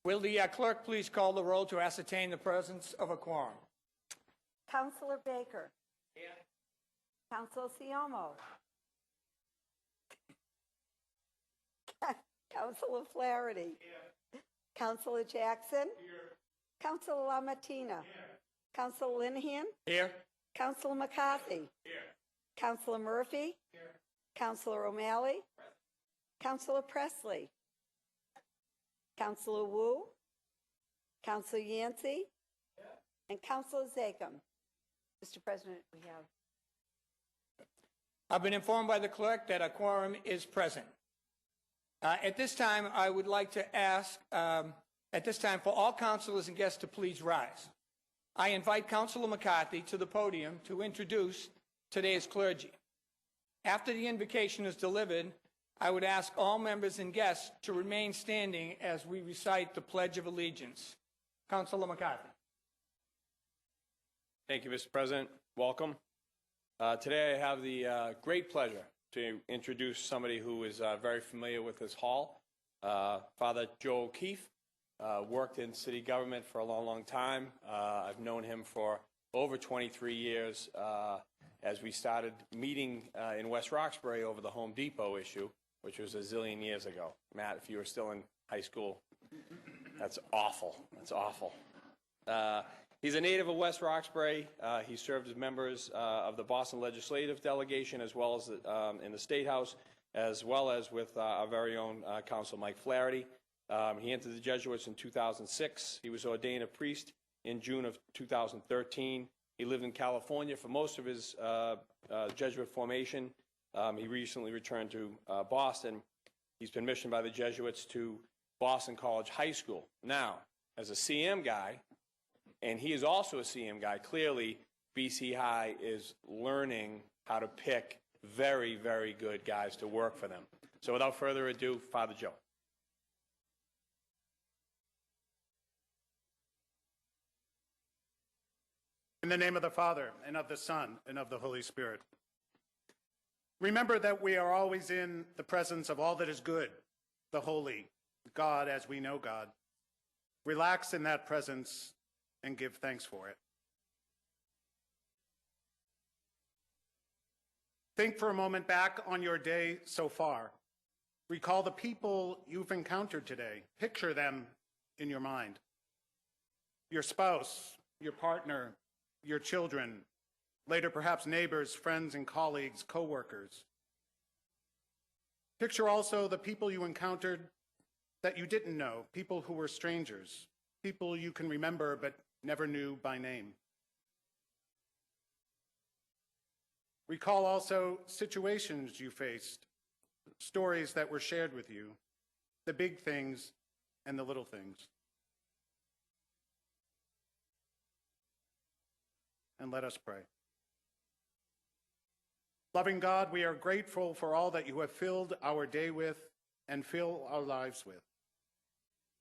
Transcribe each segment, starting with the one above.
Will the clerk please call the roll to ascertain the presence of a quorum? Councilor Baker. Here. Councilor Siomo. Councilor Flaherty. Here. Councilor Jackson. Here. Councilor LaMattina. Here. Councilor Linehan. Here. Councilor McCarthy. Here. Councilor Murphy. Here. Councilor O'Malley. Present. Councilor Presley. Councilor Wu. Councilor Yancey. Here. And Councilor Zakhem. Mr. President, we have. I've been informed by the clerk that a quorum is present. At this time, I would like to ask, for all councilors and guests to please rise. I invite Councilor McCarthy to the podium to introduce today's clergy. After the invocation is delivered, I would ask all members and guests to remain standing as we recite the Pledge of Allegiance. Councilor McCarthy. Thank you, Mr. President. Welcome. Today I have the great pleasure to introduce somebody who is very familiar with this hall. Father Joe O'Keefe worked in city government for a long, long time. I've known him for over 23 years as we started meeting in West Roxbury over the Home Depot issue, which was a zillion years ago. Matt, if you were still in high school, that's awful. That's awful. He's a native of West Roxbury. He served as members of the Boston Legislative Delegation as well as in the State House, as well as with our very own Councilor Mike Flaherty. He entered the Jesuits in 2006. He was ordained a priest in June of 2013. He lived in California for most of his Jesuit formation. He recently returned to Boston. He's been missioned by the Jesuits to Boston College High School. Now, as a CM guy, and he is also a CM guy, clearly BC High is learning how to pick very, very good guys to work for them. So without further ado, Father Joe. In the name of the Father, and of the Son, and of the Holy Spirit. Remember that we are always in the presence of all that is good, the holy, God as we know God. Relax in that presence and give thanks for it. Think for a moment back on your day so far. Recall the people you've encountered today. Picture them in your mind. Your spouse, your partner, your children, later perhaps neighbors, friends and colleagues, co-workers. Picture also the people you encountered that you didn't know, people who were strangers, people you can remember but never knew by name. Recall also situations you faced, stories that were shared with you, the big things and the little things. And let us pray. Loving God, we are grateful for all that you have filled our day with and fill our lives with.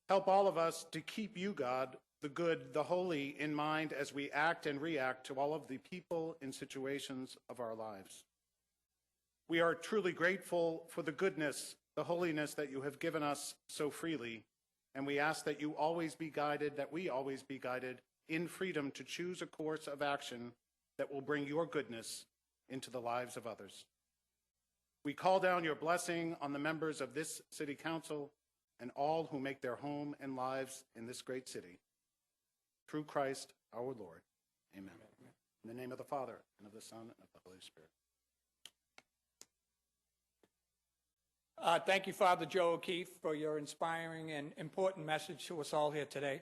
Help all of us to keep you, God, the good, the holy in mind as we act and react to all of the people and situations of our lives. We are truly grateful for the goodness, the holiness that you have given us so freely, and we ask that you always be guided, that we always be guided in freedom to choose a course of action that will bring your goodness into the lives of others. We call down your blessing on the members of this city council and all who make their home and lives in this great city. Through Christ our Lord. Amen. In the name of the Father, and of the Son, and of the Holy Spirit. Thank you, Father Joe O'Keefe, for your inspiring and important message to us all here today.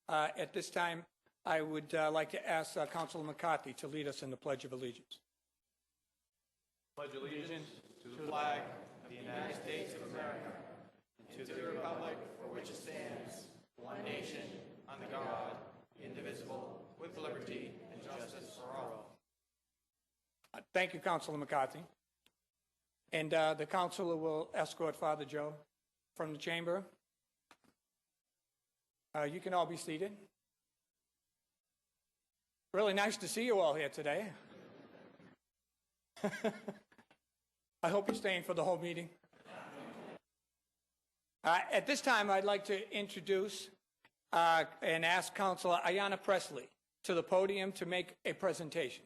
At this time, I would like to ask Councilor McCarthy to lead us in the Pledge of Allegiance. Pledge allegiance to the flag of the United States of America, and to the republic for which it stands, one nation, under God, indivisible, with liberty and justice for all. Thank you, Councilor McCarthy. And the councilor will escort Father Joe from the chamber. You can all be seated. Really nice to see you all here today. I hope you're staying for the whole meeting. At this time, I'd like to introduce and ask Councilor Ayanna Pressley to the podium to make a presentation.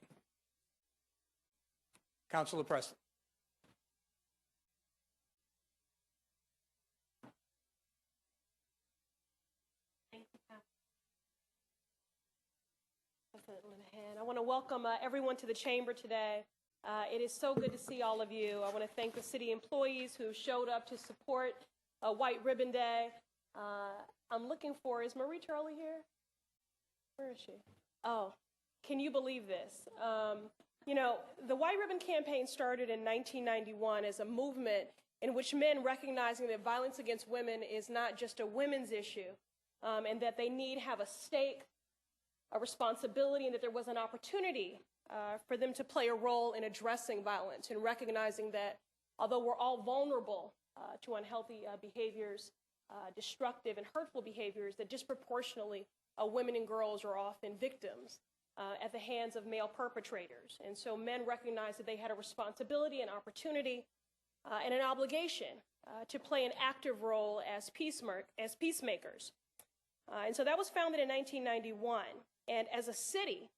Councilor Pressley. I want to welcome everyone to the chamber today. It is so good to see all of you. I want to thank the city employees who showed up to support White Ribbon Day. I'm looking for, is Marie Charlie here? Where is she? Oh, can you believe this? You know, the White Ribbon Campaign started in 1991 as a movement in which men recognizing that violence against women is not just a women's issue, and that they need have a stake, a responsibility, and that there was an opportunity for them to play a role in addressing violence and recognizing that although we're all vulnerable to unhealthy behaviors, destructive and hurtful behaviors, that disproportionately women and girls are often victims at the hands of male perpetrators. And so men recognized that they had a responsibility, an opportunity, and an obligation to play an active role as peacemakers. And so that was founded in 1991. And as a city,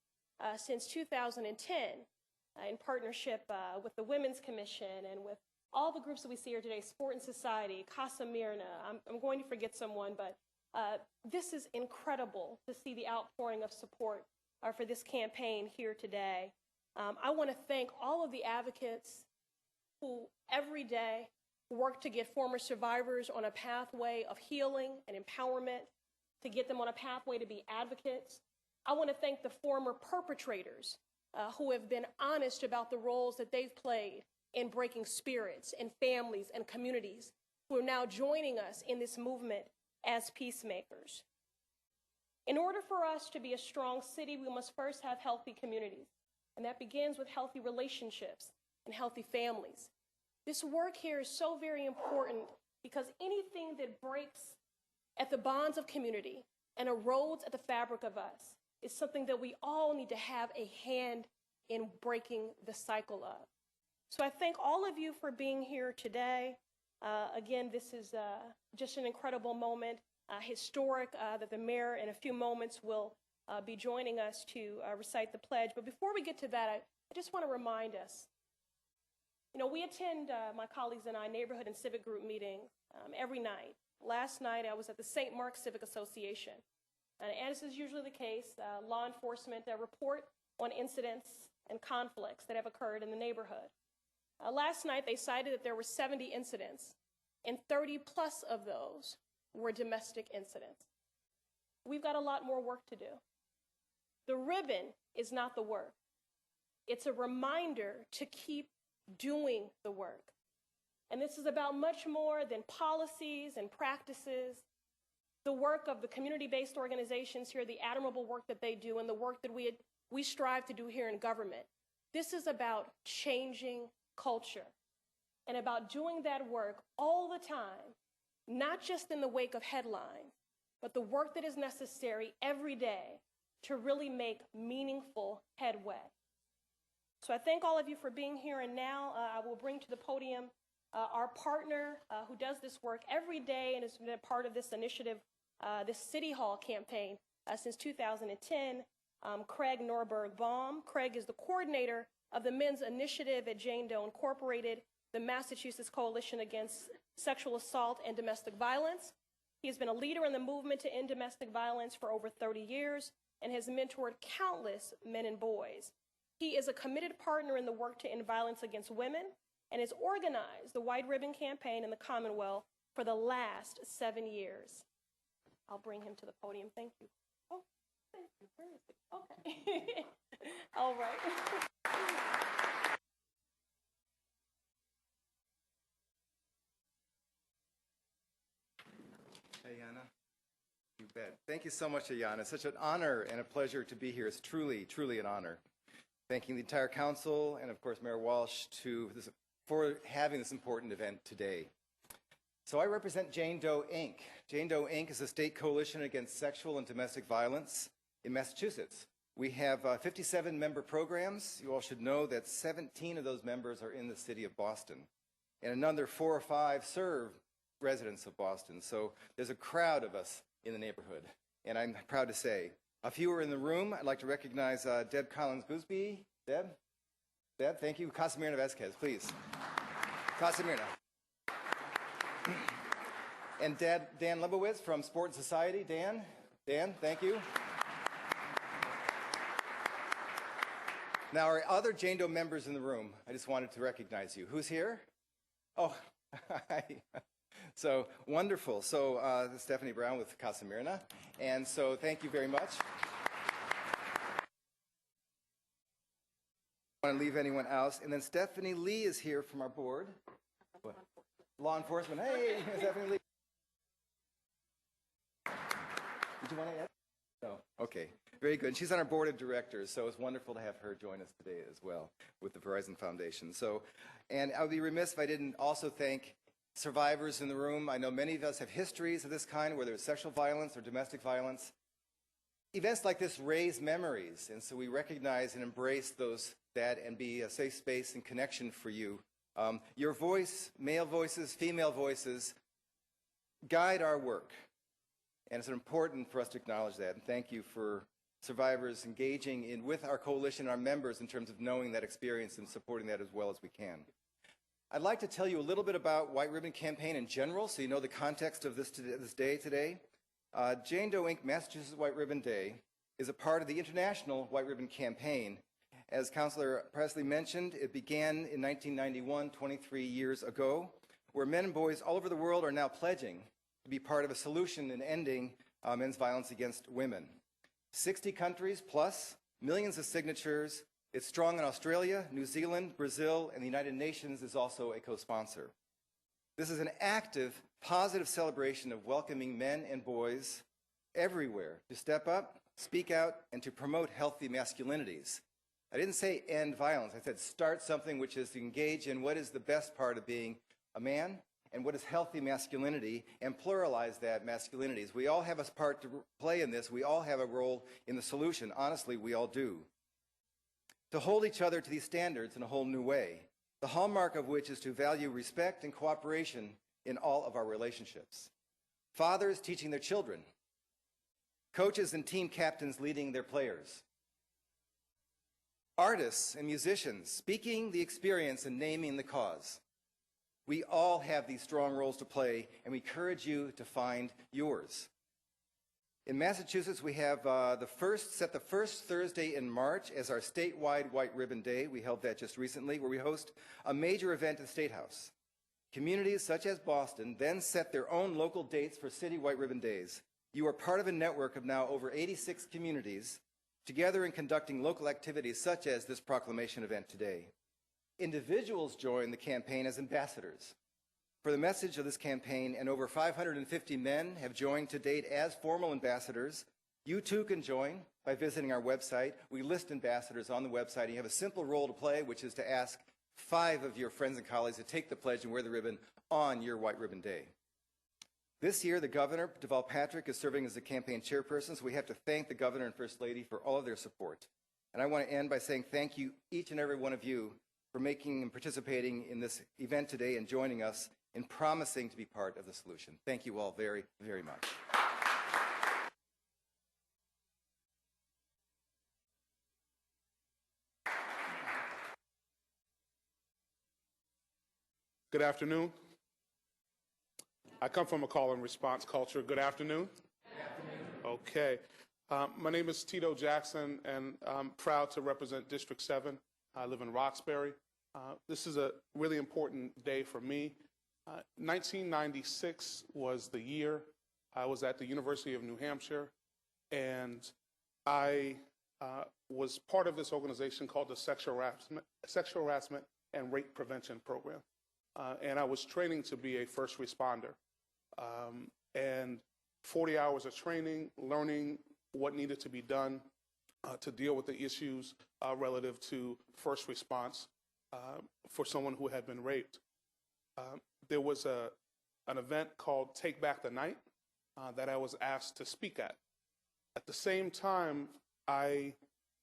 since 2010, in partnership with the Women's Commission and with all the groups that we see here today, Sport and Society, Casa Mirna, I'm going to forget someone, but this is incredible to see the outpouring of support for this campaign here today. I want to thank all of the advocates who every day work to get former survivors on a pathway of healing and empowerment, to get them on a pathway to be advocates. I want to thank the former perpetrators who have been honest about the roles that they've played in breaking spirits and families and communities who are now joining us in this movement as peacemakers. In order for us to be a strong city, we must first have healthy communities, and that begins with healthy relationships and healthy families. This work here is so very important because anything that breaks at the bonds of community and erodes at the fabric of us is something that we all need to have a hand in breaking the cycle of. So I thank all of you for being here today. Again, this is just an incredible moment, historic, that the mayor in a few moments will be joining us to recite the pledge. But before we get to that, I just want to remind us, you know, we attend, my colleagues and I, neighborhood and civic group meetings every night. Last night, I was at the St. Mark Civic Association. And as is usually the case, law enforcement report on incidents and conflicts that have occurred in the neighborhood. Last night, they cited that there were 70 incidents, and 30 plus of those were domestic incidents. We've got a lot more work to do. The ribbon is not the work. It's a reminder to keep doing the work. And this is about much more than policies and practices. The work of the community-based organizations here, the admirable work that they do, and the work that we strive to do here in government. This is about changing culture and about doing that work all the time, not just in the wake of headlines, but the work that is necessary every day to really make meaningful headway. So I thank all of you for being here, and now I will bring to the podium our partner who does this work every day and has been a part of this initiative, this City Hall campaign since 2010, Craig Norberg-Baum. Craig is the coordinator of the Men's Initiative at Jane Doe Incorporated, the Massachusetts Coalition Against Sexual Assault and Domestic Violence. He has been a leader in the movement to end domestic violence for over 30 years and has mentored countless men and boys. He is a committed partner in the work to end violence against women and has organized the White Ribbon Campaign in the Commonwealth for the last 7 years. I'll bring him to the podium. Thank you. Oh, thank you. Where is he? Okay. All right. Ayanna, you bet. Thank you so much, Ayanna. It's such an honor and a pleasure to be here. It's truly, truly an honor. Thanking the entire council and, of course, Mayor Walsh for having this important event today. So I represent Jane Doe, Inc. Jane Doe, Inc. is a state coalition against sexual and domestic violence in Massachusetts. We have 57 member programs. You all should know that 17 of those members are in the city of Boston, and another 4 or 5 serve residents of Boston. So there's a crowd of us in the neighborhood, and I'm proud to say. A few are in the room. I'd like to recognize Deb Collins-Gooseby. Deb, thank you. Casamirna Vasquez, please. Casamirna. And Dan Lebowitz from Sport and Society. Dan, thank you. Now, our other Jane Doe members in the room, I just wanted to recognize you. Who's here? Oh, hi. So, wonderful. So, Stephanie Brown with Casamirna. And so, thank you very much. I don't want to leave anyone else. And then Stephanie Lee is here from our board. What? Law enforcement. Hey, Stephanie Lee. Did you want to add? No. Okay. Very good. And she's on our board of directors, so it's wonderful to have her join us today as well with the Verizon Foundation. So, and I would be remiss if I didn't also thank survivors in the room. I know many of us have histories of this kind, whether it's sexual violence or domestic violence. Events like this raise memories, and so we recognize and embrace that and be a safe space and connection for you. Your voice, male voices, female voices, guide our work. And it's important for us to acknowledge that. And thank you for survivors engaging with our coalition, our members, in terms of knowing that experience and supporting that as well as we can. I'd like to tell you a little bit about White Ribbon Campaign in general, so you know the context of this day today. Jane Doe Inc. Massachusetts White Ribbon Day is a part of the International White Ribbon Campaign. As Councilor Presley mentioned, it began in 1991, 23 years ago, where men and boys all over the world are now pledging to be part of a solution in ending men's violence against women. 60 countries plus, millions of signatures. It's strong in Australia, New Zealand, Brazil, and the United Nations is also a co-sponsor. This is an active, positive celebration of welcoming men and boys everywhere to step up, speak out, and to promote healthy masculinities. I didn't say end violence. I said start something, which is to engage in what is the best part of being a man and what is healthy masculinity, and pluralize that masculinities. We all have a part to play in this. We all have a role in the solution. Honestly, we all do. To hold each other to these standards in a whole new way, the hallmark of which is to value respect and cooperation in all of our relationships. Fathers teaching their children. Coaches and team captains leading their players. Artists and musicians speaking the experience and naming the cause. We all have these strong roles to play, and we encourage you to find yours. In Massachusetts, we have set the first Thursday in March as our statewide White Ribbon Day. We held that just recently, where we host a major event at the State House. Communities such as Boston then set their own local dates for city White Ribbon Days. You are part of a network of now over 86 communities together in conducting local activities such as this proclamation event today. Individuals join the campaign as ambassadors for the message of this campaign, and over 550 men have joined to date as formal ambassadors. You too can join by visiting our website. We list ambassadors on the website, and you have a simple role to play, which is to ask 5 of your friends and colleagues to take the pledge and wear the ribbon on your White Ribbon Day. This year, the Governor, Deval Patrick, is serving as the campaign chairperson, so we have to thank the Governor and First Lady for all of their support. And I want to end by saying thank you, each and every one of you, for making and participating in this event today and joining us in promising to be part of the solution. Thank you all very, very much. Good afternoon. I come from a call and response culture. Good afternoon. Good afternoon. Okay. My name is Tito Jackson, and I'm proud to represent District 7. I live in Roxbury. This is a really important day for me. 1996 was the year I was at the University of New Hampshire, and I was part of this organization called the Sexual Harassment and Rape Prevention Program. And I was training to be a first responder. And 40 hours of training, learning what needed to be done to deal with the issues relative to first response for someone who had been raped. There was an event called Take Back the Night that I was asked to speak at. At the same time, I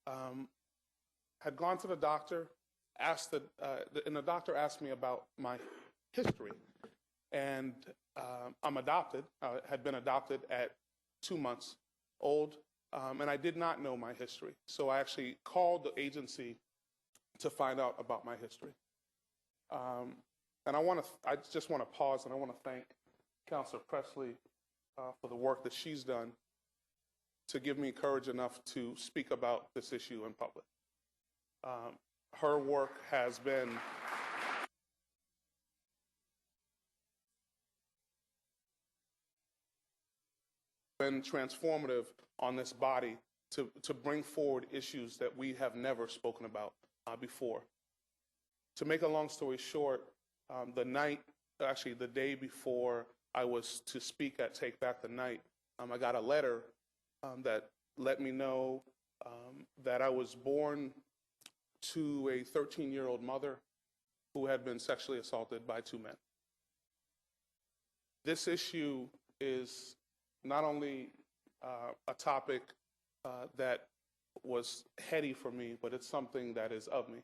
had gone to the doctor, and the doctor asked me about my history. And I'm adopted. I had been adopted at 2 months old, and I did not know my history. So I actually called the agency to find out about my history. And I just want to pause, and I want to thank Councilor Presley for the work that she's done to give me courage enough to speak about this issue in public. Her work has been transformative on this body to bring forward issues that we have never spoken about before. To make a long story short, the day before I was to speak at Take Back the Night, I got a letter that let me know that I was born to a 13-year-old mother who had been sexually assaulted by 2 men. This issue is not only a topic that was heady for me, but it's something that is of me.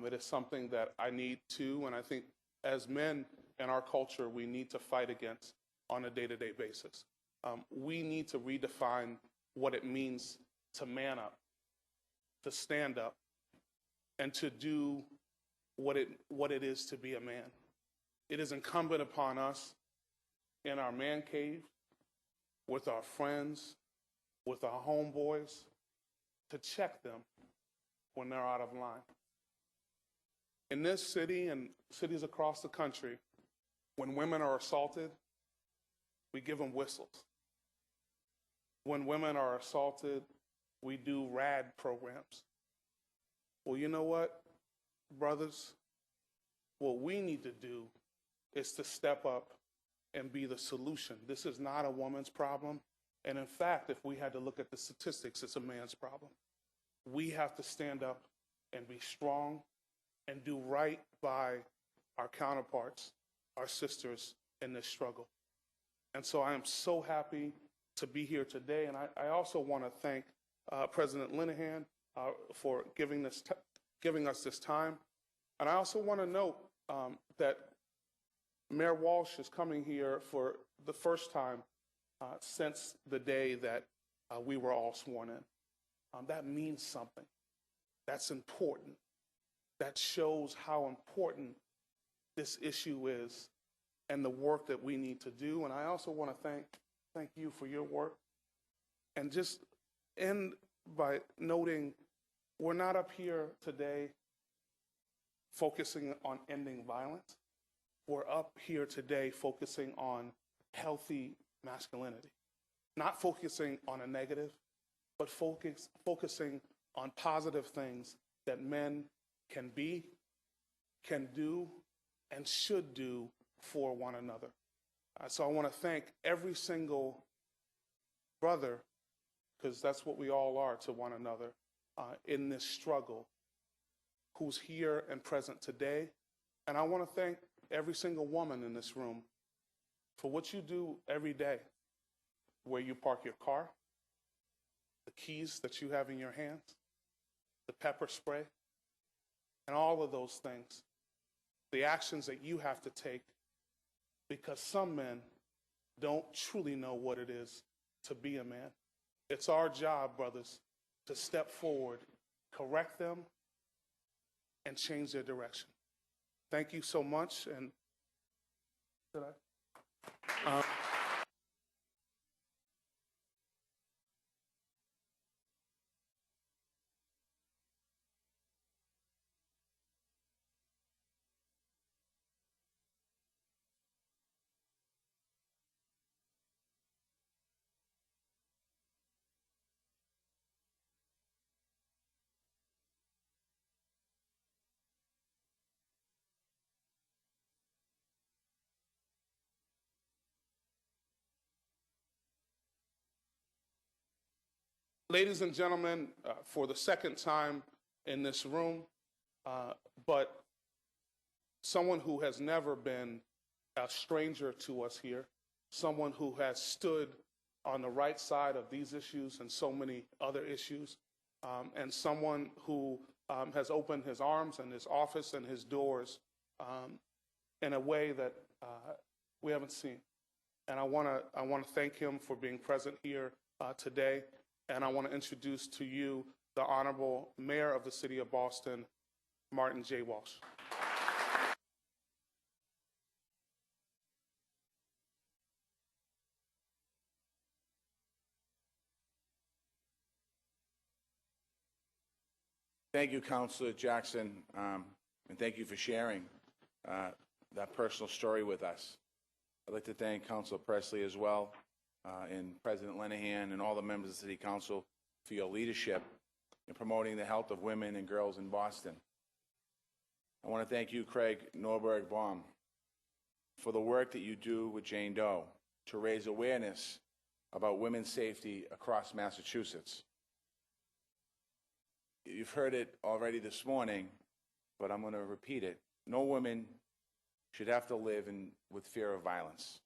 It is something that I need to, and I think as men in our culture, we need to fight against on a day-to-day basis. We need to redefine what it means to man up, to stand up, and to do what it is to be a man. It is incumbent upon us in our man cave, with our friends, with our homeboys, to check them when they're out of line. In this city and cities across the country, when women are assaulted, we give them whistles. When women are assaulted, we do RAD programs. Well, you know what, brothers? What we need to do is to step up and be the solution. This is not a woman's problem. And in fact, if we had to look at the statistics, it's a man's problem. We have to stand up and be strong and do right by our counterparts, our sisters in this struggle. And so I am so happy to be here today. And I also want to thank President Linehan for giving us this time. And I also want to note that Mayor Walsh is coming here for the first time since the day that we were all sworn in. That means something. That's important. That shows how important this issue is and the work that we need to do. And I also want to thank you for your work. And just end by noting we're not up here today focusing on ending violence. We're up here today focusing on healthy masculinity, not focusing on a negative, but focusing on positive things that men can be, can do, and should do for one another. So I want to thank every single brother, because that's what we all are to one another in this struggle, who's here and present today. And I want to thank every single woman in this room for what you do every day, where you park your car, the keys that you have in your hands, the pepper spray, and all of those things, the actions that you have to take, because some men don't truly know what it is to be a man. It's our job, brothers, to step forward, correct them, and change their direction. Thank you so much. And did I? Ladies and gentlemen, for the second time in this room, but someone who has never been a stranger to us here, someone who has stood on the right side of these issues and so many other issues, and someone who has opened his arms and his office and his doors in a way that we haven't seen. And I want to thank him for being present here today. And I want to introduce to you the Honorable Mayor of the City of Boston, Martin J. Walsh. Thank you, Councilor Jackson, and thank you for sharing that personal story with us. I'd like to thank Councilor Presley as well, and President Lenahan and all the members of the City Council for your leadership in promoting the health of women and girls in Boston. I want to thank you, Craig Norberg-Baum, for the work that you do with Jane Doe to raise awareness about women's safety across Massachusetts. You've heard it already this morning, but I'm going to repeat it. No woman should have to live with fear of violence.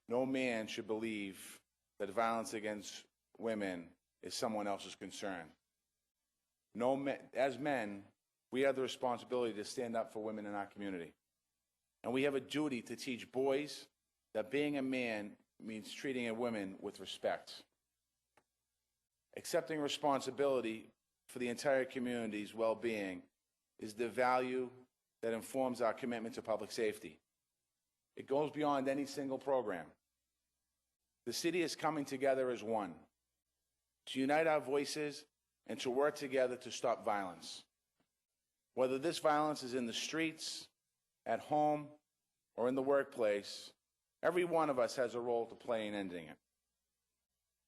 No man should believe that violence against women is someone else's concern. As men, we have the responsibility to stand up for women in our community. And we have a duty to teach boys that being a man means treating a woman with respect. Accepting responsibility for the entire community's well-being is the value that informs our commitment to public safety. It goes beyond any single program. The city is coming together as one to unite our voices and to work together to stop violence. Whether this violence is in the streets, at home, or in the workplace, every one of us has a role to play in ending it.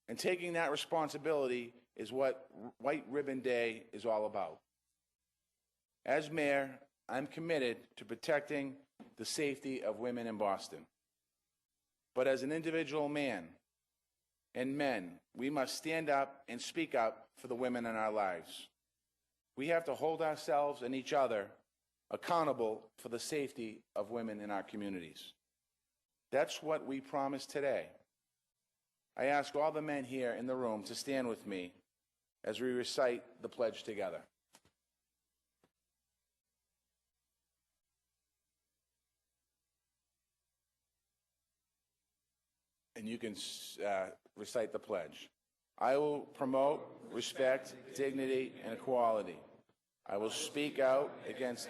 And taking that responsibility is what White Ribbon Day is all about. As mayor, I'm committed to protecting the safety of women in Boston. But as an individual man and men, we must stand up and speak up for the women in our lives. We have to hold ourselves and each other accountable for the safety of women in our communities. That's what we promise today. I ask all the men here in the room to stand with me as we recite the pledge together. And you can recite the pledge. I will promote respect, dignity, and equality. I will speak out against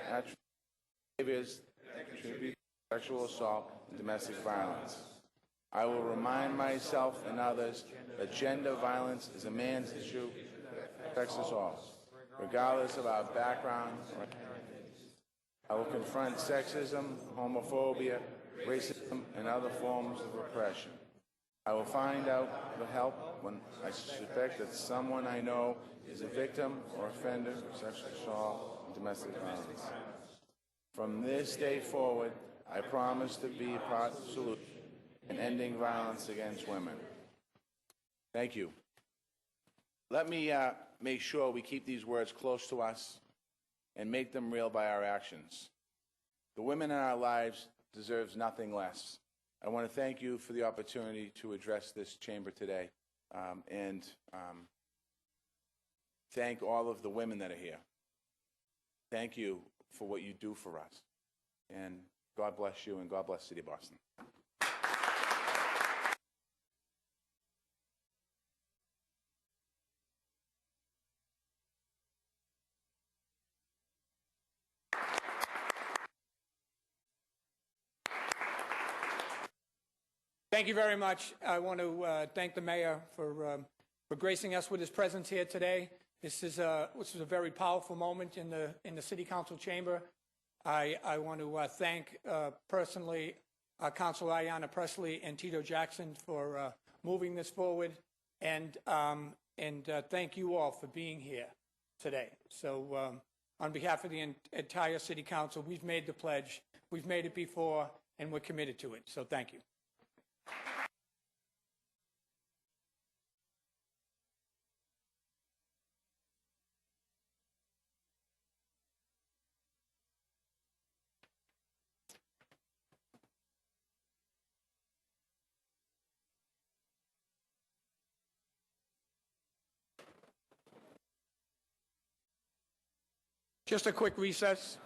behaviors that contribute to sexual assault and domestic violence. I will remind myself and others that gender violence is a man's issue that affects us all, regardless of our background or identities. I will confront sexism, homophobia, racism, and other forms of repression. I will find out for help when I suspect that someone I know is a victim or offender of sexual assault and domestic violence. From this day forward, I promise to be a part of the solution in ending violence against women. Thank you. Let me make sure we keep these words close to us and make them real by our actions. The women in our lives deserve nothing less. I want to thank you for the opportunity to address this chamber today, and thank all of the women that are here. Thank you for what you do for us. And God bless you, and God bless the City of Boston. Thank you very much. I want to thank the mayor for gracing us with his presence here today. This is a very powerful moment in the City Council chamber. I want to thank personally Councilor Ayanna Presley and Tito Jackson for moving this forward, and thank you all for being here today. So on behalf of the entire City Council, we've made the pledge. We've made it before, and we're committed to it. So thank you. Just a quick recess.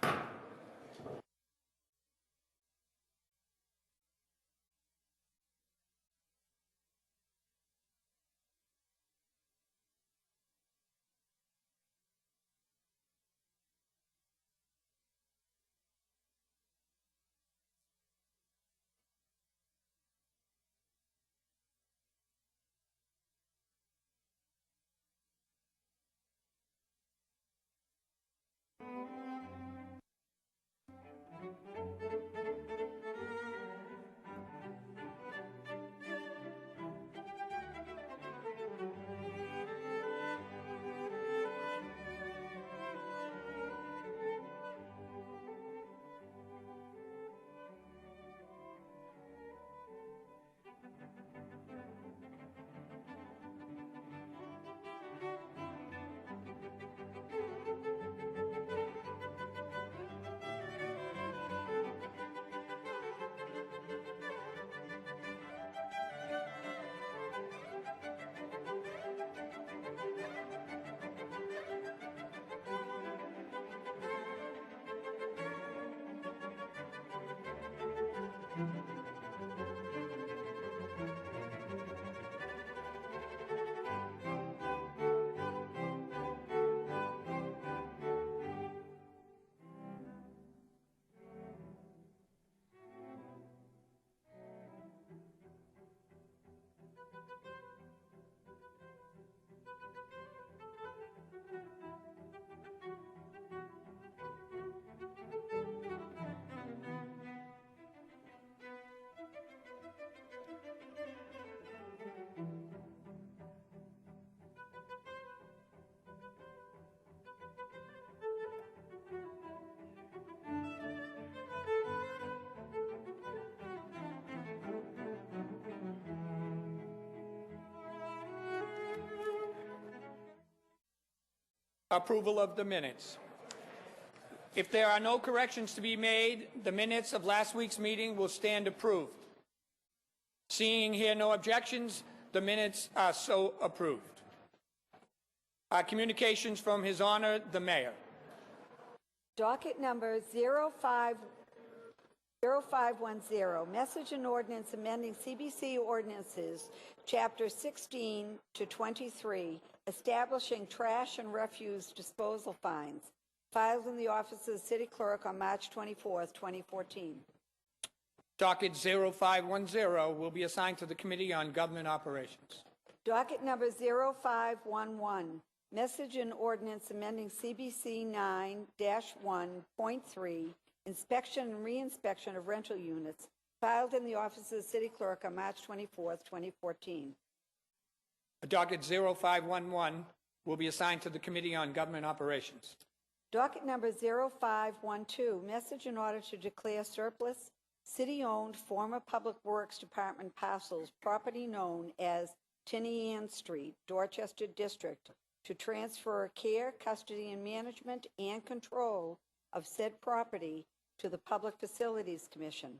Approval of the minutes. If there are no corrections to be made, the minutes of last week's meeting will stand approved. Seeing here no objections, the minutes are so approved. Communications from His Honor, the Mayor. Docket number 0510, message and ordinance amending CBC ordinances, Chapter 16 to 23, establishing trash and refuse disposal fines, filed in the office of the City Clerk on March 24th, 2014. Docket 0510 will be assigned to the Committee on Government Operations. Docket number 0511, message and ordinance amending CBC 9-1.3, inspection and reinspection of rental units, filed in the office of the City Clerk on March 24th, 2014. Docket 0511 will be assigned to the Committee on Government Operations. Docket number 0512, message in order to declare surplus city-owned former Public Works Department parcels, property known as Tinny Ann Street, Dorchester District, to transfer care, custody, and management and control of said property to the Public Facilities Commission.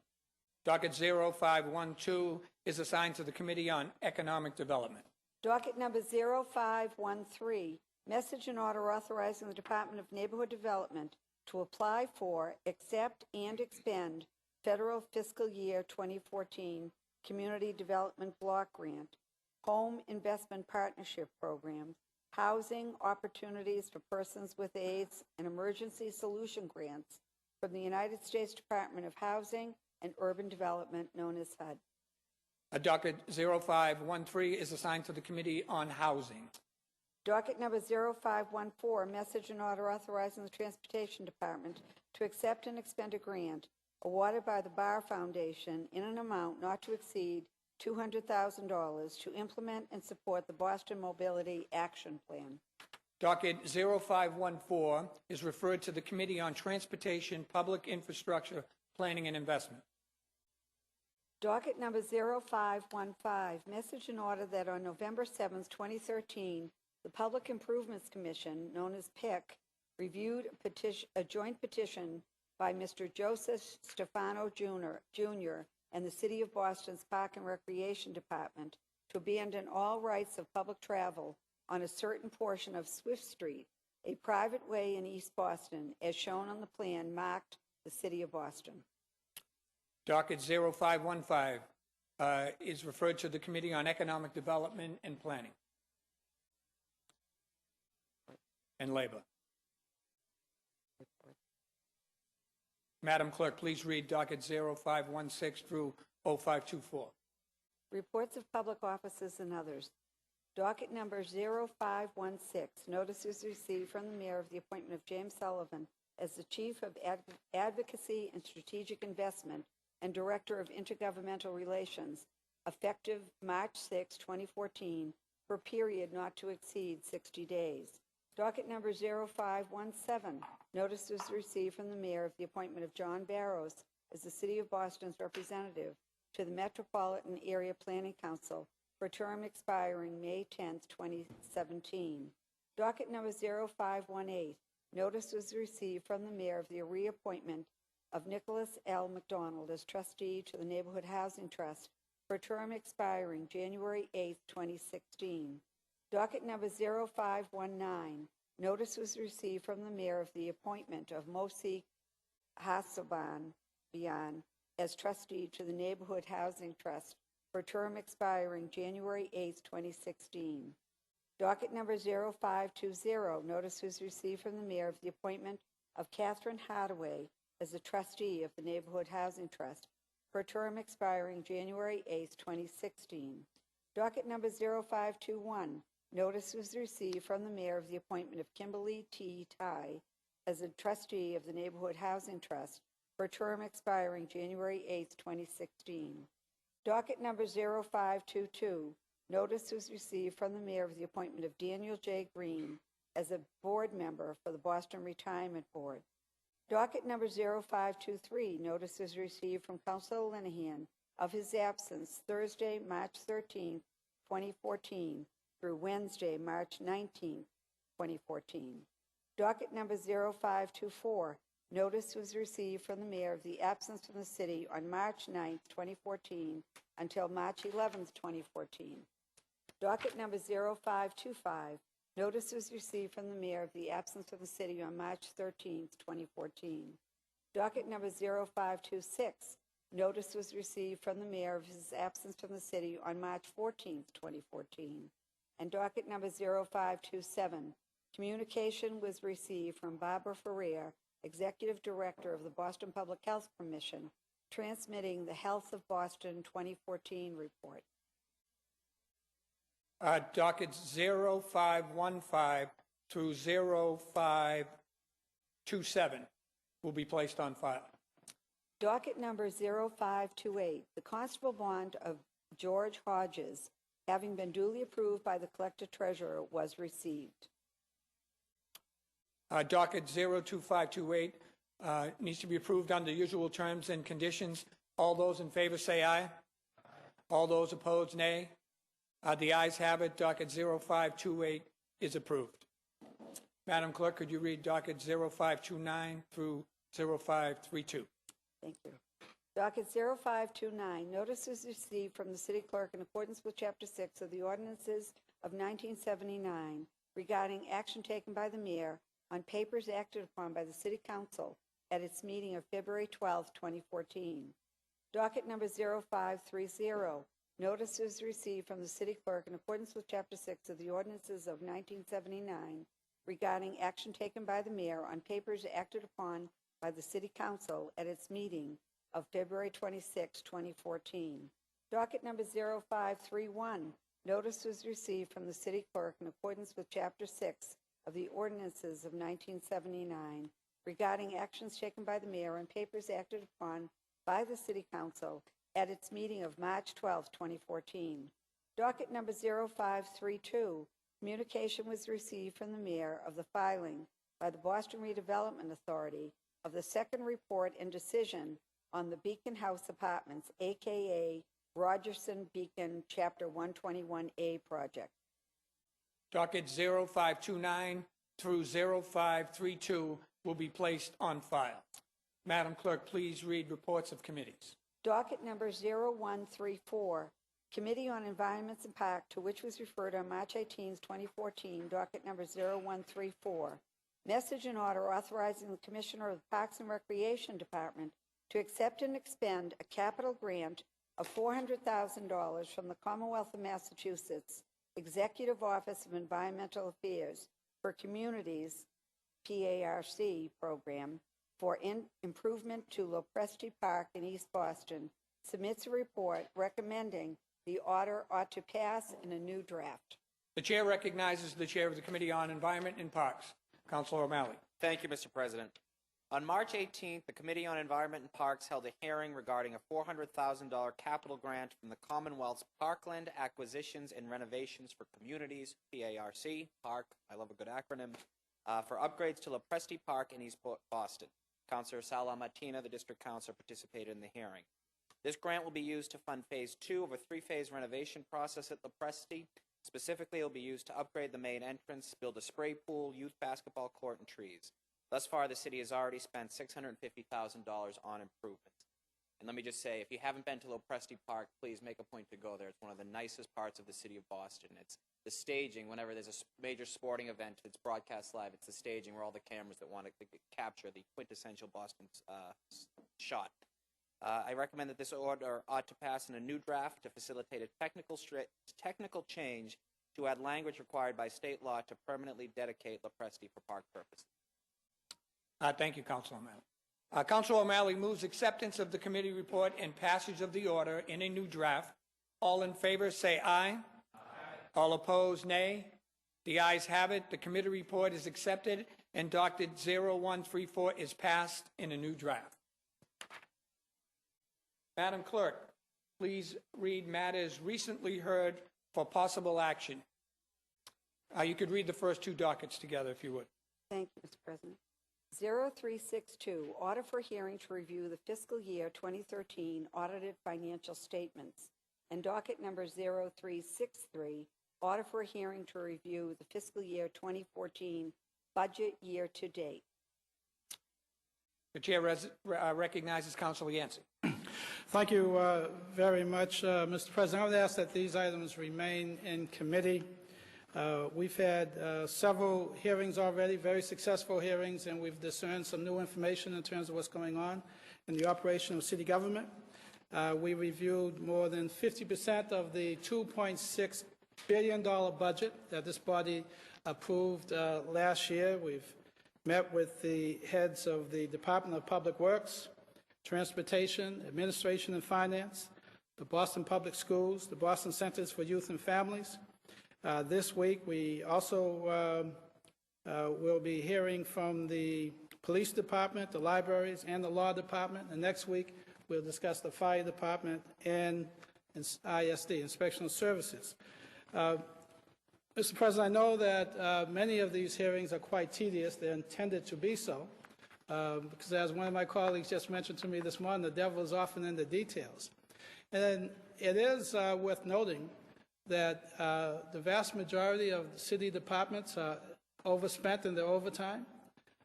Docket 0512 is assigned to the Committee on Economic Development. Docket number 0513, message and order authorizing the Department of Neighborhood Development to apply for, accept, and expend federal fiscal year 2014 Community Development Block Grant, Home Investment Partnership Program, Housing Opportunities for Persons with AIDS, and Emergency Solution Grants from the United States Department of Housing and Urban Development, known as HUD. Docket 0513 is assigned to the Committee on Housing. Docket number 0514, message and order authorizing the Transportation Department to accept and expend a grant awarded by the Bar Foundation in an amount not to exceed $200,000 to implement and support the Boston Mobility Action Plan. Docket 0514 is referred to the Committee on Transportation, Public Infrastructure, Planning and Investment. Docket number 0515, message in order that on November 7th, 2013, the Public Improvements Commission, known as PIC, reviewed a joint petition by Mr. Joseph Stefano Jr. and the City of Boston's Park and Recreation Department to abandon all rights of public travel on a certain portion of Swift Street, a private way in East Boston, as shown on the plan marked the City of Boston. Docket 0515 is referred to the Committee on Economic Development and Planning and Labor. Madam Clerk, please read docket 0516 through 0524. Reports of public offices and others. Docket number 0516, notices received from the Mayor of the appointment of James Sullivan as the Chief of Advocacy and Strategic Investment and Director of Intergovernmental Relations, effective March 6, 2014, for a period not to exceed 60 days. Docket number 0517, notices received from the Mayor of the appointment of John Barrows as the City of Boston's representative to the Metropolitan Area Planning Council for a term expiring May 10, 2017. Docket number 0518, notice was received from the Mayor of the reappointment of Nicholas L. McDonald as trustee to the Neighborhood Housing Trust for a term expiring January 8, 2016. Docket number 0519, notice was received from the Mayor of the appointment of Mosi Hasselban as trustee to the Neighborhood Housing Trust for a term expiring January 8, 2016. Docket number 0520, notice was received from the Mayor of the appointment of Catherine Hardaway as a trustee of the Neighborhood Housing Trust for a term expiring January 8, 2016. Docket number 0521, notice was received from the Mayor of the appointment of Kimberly T. Ty as a trustee of the Neighborhood Housing Trust for a term expiring January 8, 2016. Docket number 0522, notice was received from the Mayor of the appointment of Daniel J. Green as a board member for the Boston Retirement Board. Docket number 0523, notice was received from Councilor Linehan of his absence Thursday, March 13, 2014 through Wednesday, March 19, 2014. Docket number 0524, notice was received from the mayor of the absence from the city on March 9th, 2014 until March 11th, 2014. Docket number 0525, notice was received from the mayor of the absence from the city on March 13th, 2014. Docket number 0526, notice was received from the mayor of his absence from the city on March 14th, 2014. And docket number 0527, communication was received from Barbara Ferrer, Executive Director of the Boston Public Health Commission, transmitting the Health of Boston 2014 report. Docket 0515 through 0527 will be placed on file. Docket number 0528, the constable bond of George Hodges, having been duly approved by the collector treasurer, was received. Docket 02528 needs to be approved under usual terms and conditions. All those in favor say aye. All those opposed, nay. The ayes have it. Docket 0528 is approved. Madam Clerk, could you read docket 0529 through 0532? Thank you. Docket 0529, notice is received from the city clerk in accordance with Chapter 6 of the ordinances of 1979 regarding action taken by the mayor on papers acted upon by the city council at its meeting of February 12, 2014. Docket number 0530, notice is received from the city clerk in accordance with Chapter 6 of the ordinances of 1979 regarding action taken by the mayor on papers acted upon by the city council at its meeting of February 26, 2014. Docket number 0531, notice was received from the city clerk in accordance with Chapter 6 of the ordinances of 1979 regarding actions taken by the mayor on papers acted upon by the city council at its meeting of March 12, 2014. Docket number 0532, communication was received from the mayor of the filing by the Boston Redevelopment Authority of the second report and decision on the Beacon House Apartments, aka Rogerson Beacon Chapter 121A project. Docket 0529 through 0532 will be placed on file. Madam Clerk, please read reports of committees. Docket number 0134, Committee on Environments and Park, to which was referred on March 18, 2014, docket number 0134. Message and order authorizing the Commissioner of the Parks and Recreation Department to accept and expend a capital grant of $400,000 from the Commonwealth of Massachusetts Executive Office of Environmental Affairs for Communities, PARC program, for improvement to Lopresti Park in East Boston, submits a report recommending the order ought to pass in a new draft. The chair recognizes the chair of the Committee on Environment and Parks, Councilor O'Malley. Thank you, Mr. President. On March 18th, the Committee on Environment and Parks held a hearing regarding a $400,000 capital grant from the Commonwealth's Parkland Acquisitions and Renovations for Communities, PARC, PARC, I love a good acronym, for upgrades to Lopresti Park in East Boston. Councilor Sala Martina, the district councilor, participated in the hearing. This grant will be used to fund Phase 2 of a 3-phase renovation process at Lopresti. Specifically, it will be used to upgrade the main entrance, build a spray pool, youth basketball court, and trees. Thus far, the city has already spent $650,000 on improvements. And let me just say, if you haven't been to Lopresti Park, please make a point to go there. It's one of the nicest parts of the city of Boston. It's the staging. Whenever there's a major sporting event that's broadcast live, it's the staging where all the cameras that want to capture the quintessential Boston shot. I recommend that this order ought to pass in a new draft to facilitate a technical change to add language required by state law to permanently dedicate Lopresti for park purposes. Thank you, Councilor O'Malley. Councilor O'Malley moves acceptance of the committee report and passage of the order in a new draft. All in favor say aye. Aye. All opposed, nay. The ayes have it. The committee report is accepted and docket 0134 is passed in a new draft. Madam Clerk, please read matters recently heard for possible action. You could read the first two dockets together if you would. Thank you, Mr. President. 0362, order for hearing to review the fiscal year 2013 audited financial statements. And docket number 0363, order for a hearing to review the fiscal year 2014 budget year to date. The chair recognizes Councilor Yancey. Thank you very much, Mr. President. I would ask that these items remain in committee. We've had several hearings already, very successful hearings, and we've discerned some new information in terms of what's going on in the operation of city government. We reviewed more than 50% of the $2.6 billion budget that this body approved last year. We've met with the heads of the Department of Public Works, Transportation, Administration and Finance, the Boston Public Schools, the Boston Centers for Youth and Families. This week, we also will be hearing from the Police Department, the libraries, and the Law Department. And next week, we'll discuss the Fire Department and ISD, Inspectional Services. Mr. President, I know that many of these hearings are quite tedious. They're intended to be so, because as one of my colleagues just mentioned to me this morning, the devil is often in the details. And it is worth noting that the vast majority of the city departments are overspent in their overtime.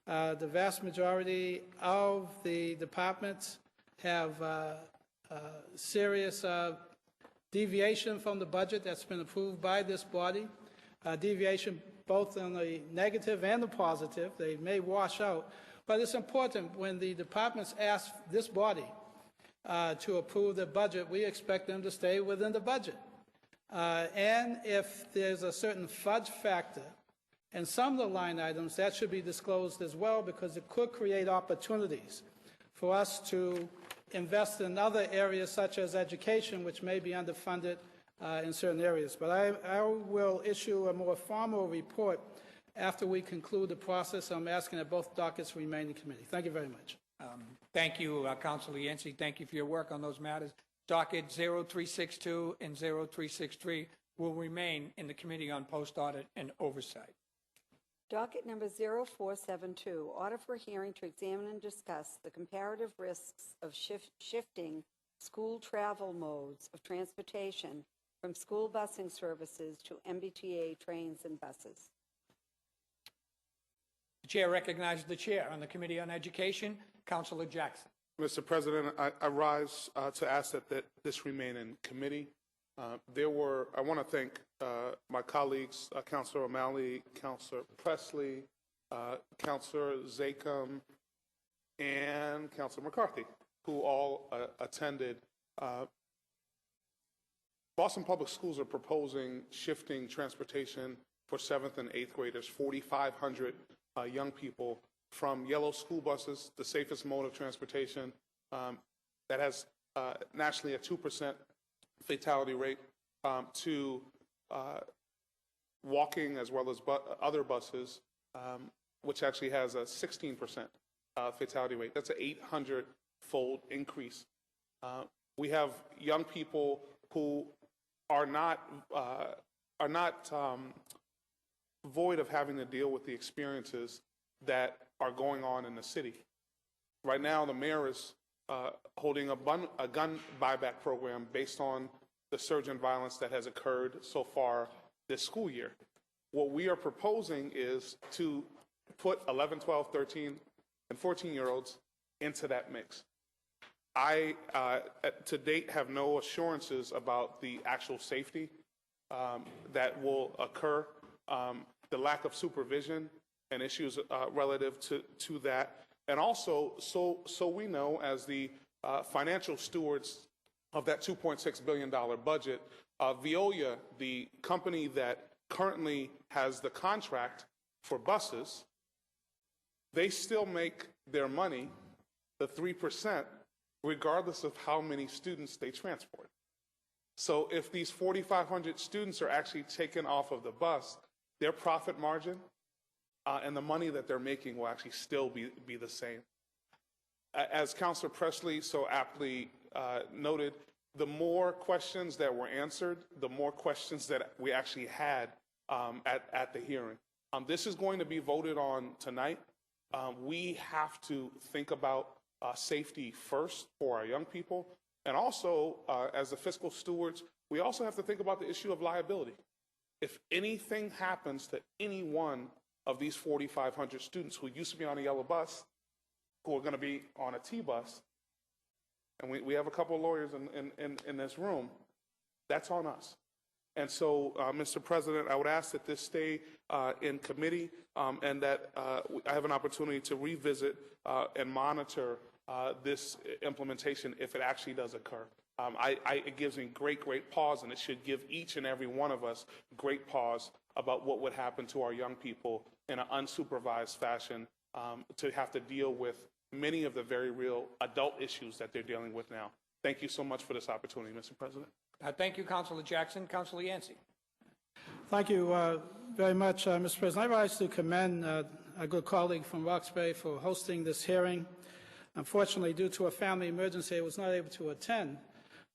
The vast majority of the departments have serious deviation from the budget that's been approved by this body. Deviation both on the negative and the positive. They may wash out, but it's important when the departments ask this body to approve the budget, we expect them to stay within the budget. And if there's a certain fudge factor in some of the line items, that should be disclosed as well, because it could create opportunities for us to invest in other areas such as education, which may be underfunded in certain areas. But I will issue a more formal report after we conclude the process. I'm asking that both dockets remain in committee. Thank you very much. Thank you, Councilor Yancey. Thank you for your work on those matters. Docket 0362 and 0363 will remain in the Committee on Post Audit and Oversight. Docket number 0472, order for hearing to examine and discuss the comparative risks of shifting school travel modes of transportation from school busing services to MBTA trains and buses. The chair recognizes the chair on the Committee on Education, Councilor Jackson. Mr. President, I rise to ask that this remain in committee. I want to thank my colleagues, Councilor O'Malley, Councilor Presley, Councilor Zachem, and Councilor McCarthy, who all attended. Boston Public Schools are proposing shifting transportation for 7th and 8th graders, 4,500 young people, from yellow school buses, the safest mode of transportation, that has nationally a 2% fatality rate, to walking as well as other buses, which actually has a 16% fatality rate. That's an 800-fold increase. We have young people who are not void of having to deal with the experiences that are going on in the city. Right now, the mayor is holding a gun buyback program based on the surge in violence that has occurred so far this school year. What we are proposing is to put 11, 12, 13, and 14-year-olds into that mix. I, to date, have no assurances about the actual safety that will occur, the lack of supervision and issues relative to that. And also, so we know, as the financial stewards of that $2.6 billion budget, Veolia, the company that currently has the contract for buses, they still make their money, the 3%, regardless of how many students they transport. So if these 4,500 students are actually taken off of the bus, their profit margin and the money that they're making will actually still be the same. As Councilor Presley so aptly noted, the more questions that were answered, the more questions that we actually had at the hearing. This is going to be voted on tonight. We have to think about safety first for our young people. And also, as the fiscal stewards, we also have to think about the issue of liability. If anything happens to any one of these 4,500 students who used to be on a yellow bus, who are going to be on a T-bus, and we have a couple of lawyers in this room, that's on us. And so, Mr. President, I would ask that this stay in committee and that I have an opportunity to revisit and monitor this implementation if it actually does occur. It gives me great pause, and it should give each and every one of us great pause about what would happen to our young people in an unsupervised fashion to have to deal with many of the very real adult issues that they're dealing with now. Thank you so much for this opportunity, Mr. President. Thank you, Councilor Jackson. Councilor Yancey. Thank you very much, Mr. President. I rise to commend a good colleague from Roxbury for hosting this hearing. Unfortunately, due to a family emergency, I was not able to attend.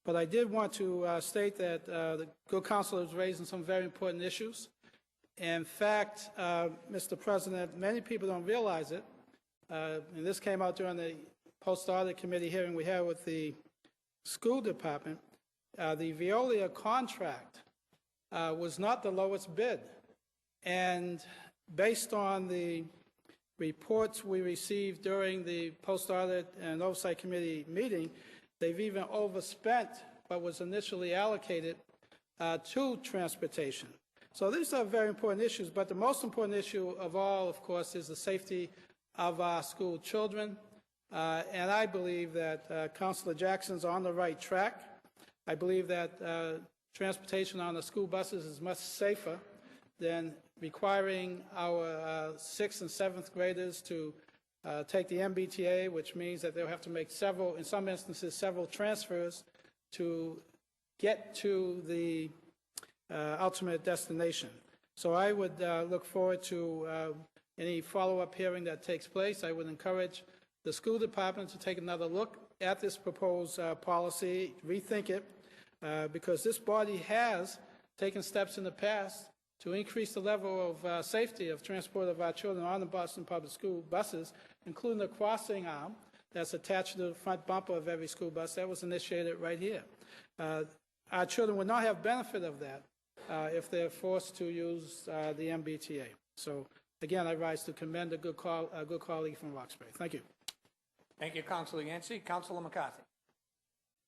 But I did want to state that the good councilor is raising some very important issues. In fact, Mr. President, many people don't realize it, and this came out during the post-audit committee hearing we had with the school department. The Veolia contract was not the lowest bid. And based on the reports we received during the post-audit and oversight committee meeting, they've even overspent what was initially allocated to transportation. So these are very important issues, but the most important issue of all, of course, is the safety of our school children. And I believe that Councilor Jackson's on the right track. I believe that transportation on the school buses is much safer than requiring our 6th and 7th graders to take the MBTA, which means that they'll have to make several, in some instances, several transfers to get to the ultimate destination. So I would look forward to any follow-up hearing that takes place. I would encourage the school department to take another look at this proposed policy, rethink it, because this body has taken steps in the past to increase the level of safety of transport of our children on the Boston Public School buses, including the crossing arm that's attached to the front bumper of every school bus. That was initiated right here. Our children would not have benefit of that if they're forced to use the MBTA. So, again, I rise to commend a good colleague from Roxbury. Thank you. Thank you, Councilor Yancey. Councilor McCarthy.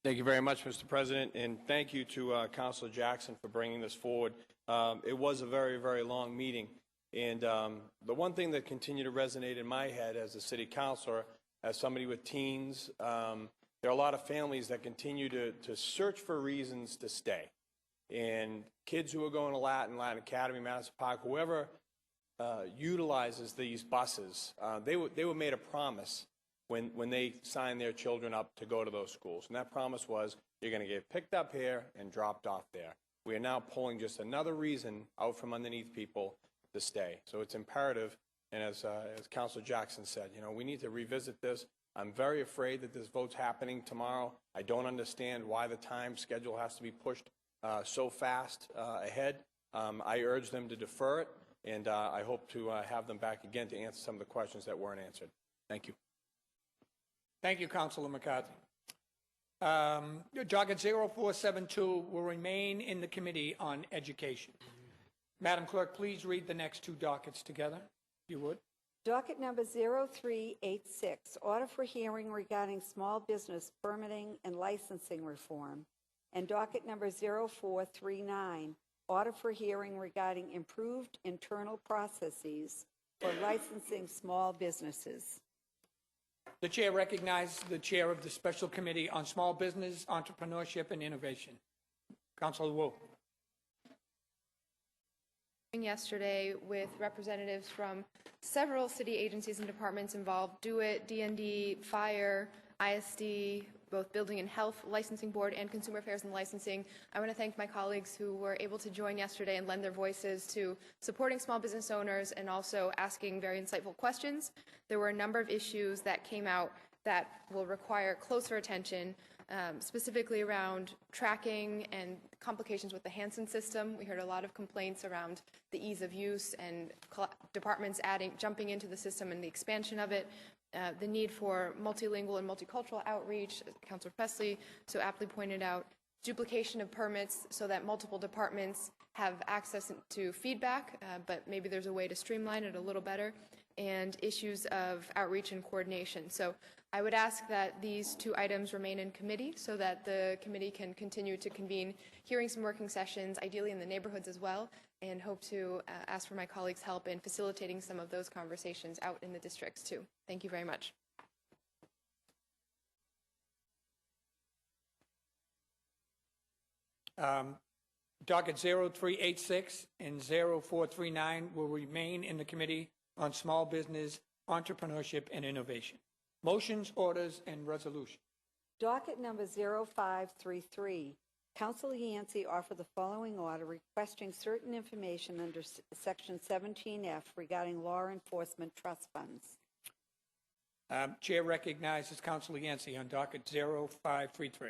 Thank you very much, Mr. President, and thank you to Councilor Jackson for bringing this forward. It was a very long meeting, and the one thing that continued to resonate in my head as a city councilor, as somebody with teens, there are a lot of families that continue to search for reasons to stay. And kids who are going to Latin Academy, Madison Park, whoever utilizes these buses, they were made a promise when they signed their children up to go to those schools. And that promise was, you're going to get picked up here and dropped off there. We are now pulling just another reason out from underneath people to stay. So it's imperative, and as Councilor Jackson said, you know, we need to revisit this. I'm very afraid that this vote's happening tomorrow. I don't understand why the time schedule has to be pushed so fast ahead. I urge them to defer it, and I hope to have them back again to answer some of the questions that weren't answered. Thank you. Thank you, Councilor McCarthy. Docket 0472 will remain in the Committee on Education. Madam Clerk, please read the next two dockets together, if you would. Docket number 0386, order for hearing regarding small business permitting and licensing reform. And docket number 0439, order for hearing regarding improved internal processes for licensing small businesses. The Chair recognizes the Chair of the Special Committee on Small Business, Entrepreneurship, and Innovation. Councilor Wu. Yesterday with representatives from several city agencies and departments involved, DoIT, DND, Fire, ISD, both Building and Health Licensing Board and Consumer Affairs and Licensing. I want to thank my colleagues who were able to join yesterday and lend their voices to supporting small business owners and also asking very insightful questions. There were a number of issues that came out that will require closer attention, specifically around tracking and complications with the Hansen system. We heard a lot of complaints around the ease of use and departments jumping into the system and the expansion of it. The need for multilingual and multicultural outreach, as Councilor Presley so aptly pointed out, duplication of permits so that multiple departments have access to feedback, but maybe there's a way to streamline it a little better, and issues of outreach and coordination. So I would ask that these two items remain in committee so that the committee can continue to convene hearings and working sessions, ideally in the neighborhoods as well, and hope to ask for my colleagues' help in facilitating some of those conversations out in the districts too. Thank you very much. Docket 0386 and 0439 will remain in the Committee on Small Business, Entrepreneurship, and Innovation. Motions, orders, and resolutions. Docket number 0533, Councilor Yancey offered the following order requesting certain information under Section 17F regarding law enforcement trust funds. Chair recognizes Councilor Yancey on docket 0533.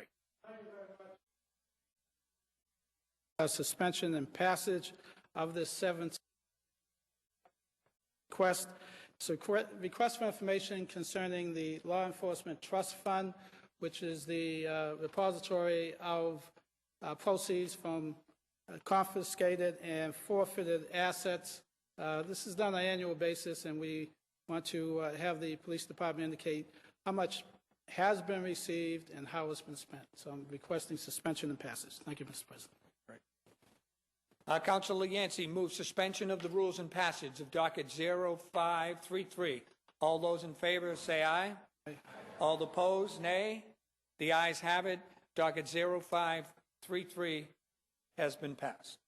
Suspension and passage of this 7th request. So request for information concerning the Law Enforcement Trust Fund, which is the repository of proceeds from confiscated and forfeited assets. This is done on an annual basis, and we want to have the police department indicate how much has been received and how it's been spent. So I'm requesting suspension and passage. Thank you, Mr. President. Councilor Yancey moves suspension of the rules and passage of docket 0533. All those in favor say aye. Aye. All opposed, nay. The ayes have it. Docket 0533 has been passed.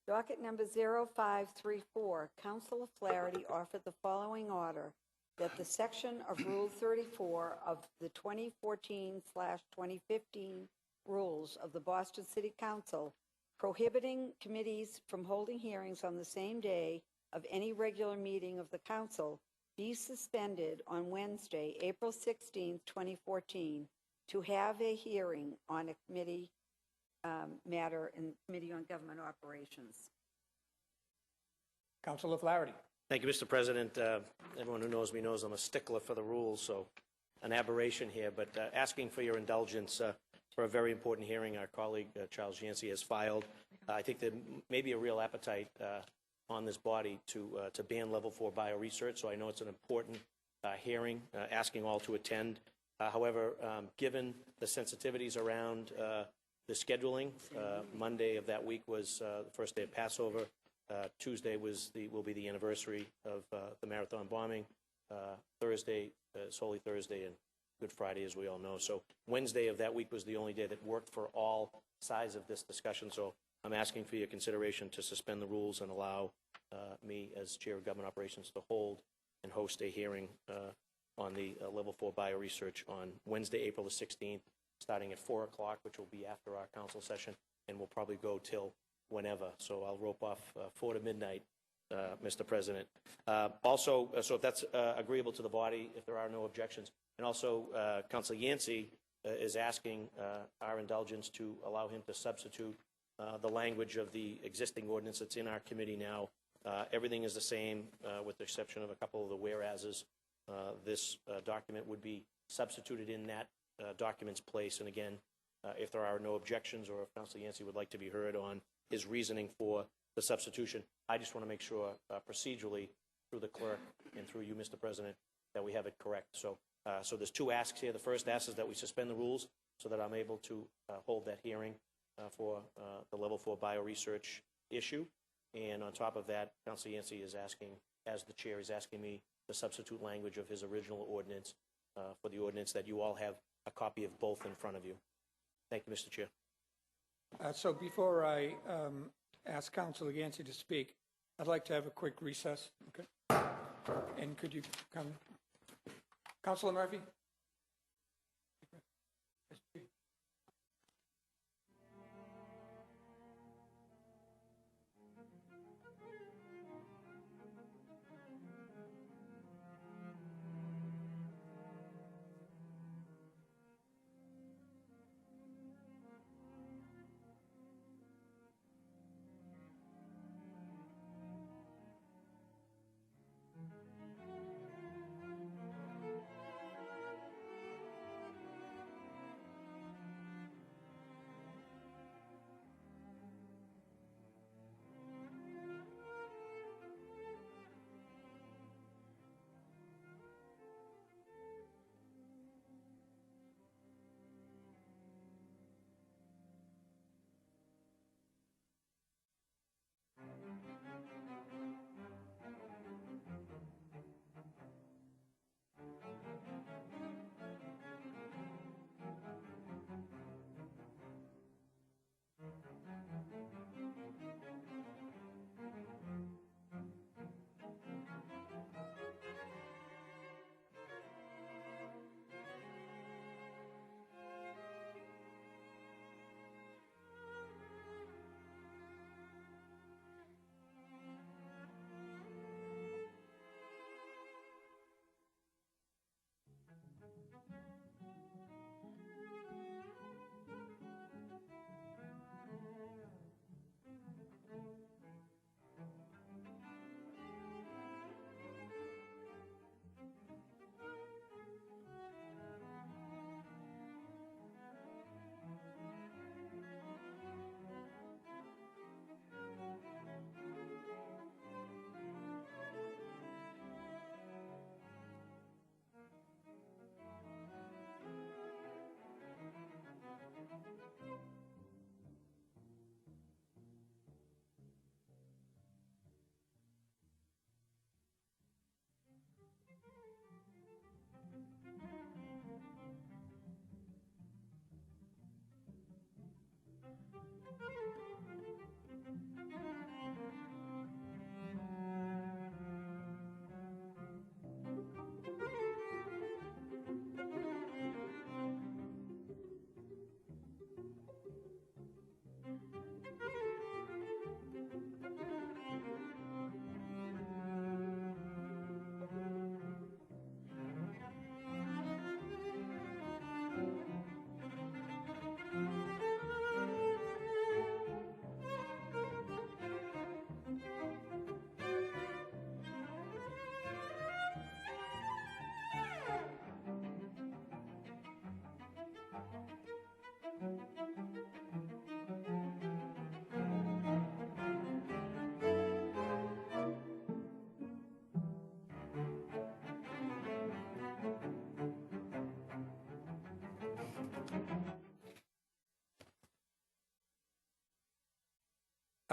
Docket number 0534, Councilor Flaherty offered the following order that the section of Rule 34 of the 2014/2015 rules of the Boston City Council prohibiting committees from holding hearings on the same day of any regular meeting of the council be suspended on Wednesday, April 16, 2014, to have a hearing on a committee matter in the Committee on Government Operations. Councilor Flaherty. Thank you, Mr. President. Everyone who knows me knows I'm a stickler for the rules, so an aberration here, but asking for your indulgence for a very important hearing our colleague Charles Yancey has filed. I think there may be a real appetite on this body to ban level 4 bioresearch, so I know it's an important hearing, asking all to attend. However, given the sensitivities around the scheduling, Monday of that week was the first day of Passover. Tuesday will be the anniversary of the marathon bombing. Thursday is Holy Thursday and Good Friday, as we all know. So Wednesday of that week was the only day that worked for all sides of this discussion. So I'm asking for your consideration to suspend the rules and allow me, as Chair of Government Operations, to hold and host a hearing on the level 4 bioresearch on Wednesday, April the 16th, starting at 4 o'clock, which will be after our council session, and we'll probably go till whenever. So I'll rope off 4 to midnight, Mr. President. Also, so if that's agreeable to the body, if there are no objections, and also Councilor Yancey is asking our indulgence to allow him to substitute the language of the existing ordinance that's in our committee now. Everything is the same with the exception of a couple of the whereases. This document would be substituted in that document's place. And again, if there are no objections or if Councilor Yancey would like to be heard on his reasoning for the substitution, I just want to make sure procedurally through the clerk and through you, Mr. President, that we have it correct. So there's two asks here. The first ask is that we suspend the rules so that I'm able to hold that hearing for the level 4 bioresearch issue. And on top of that, Councilor Yancey is asking, as the chair, is asking me to substitute language of his original ordinance for the ordinance that you all have a copy of both in front of you. Thank you, Mr. Chair. So before I ask Councilor Yancey to speak, I'd like to have a quick recess. Okay. And could you come? Councilor Murphy?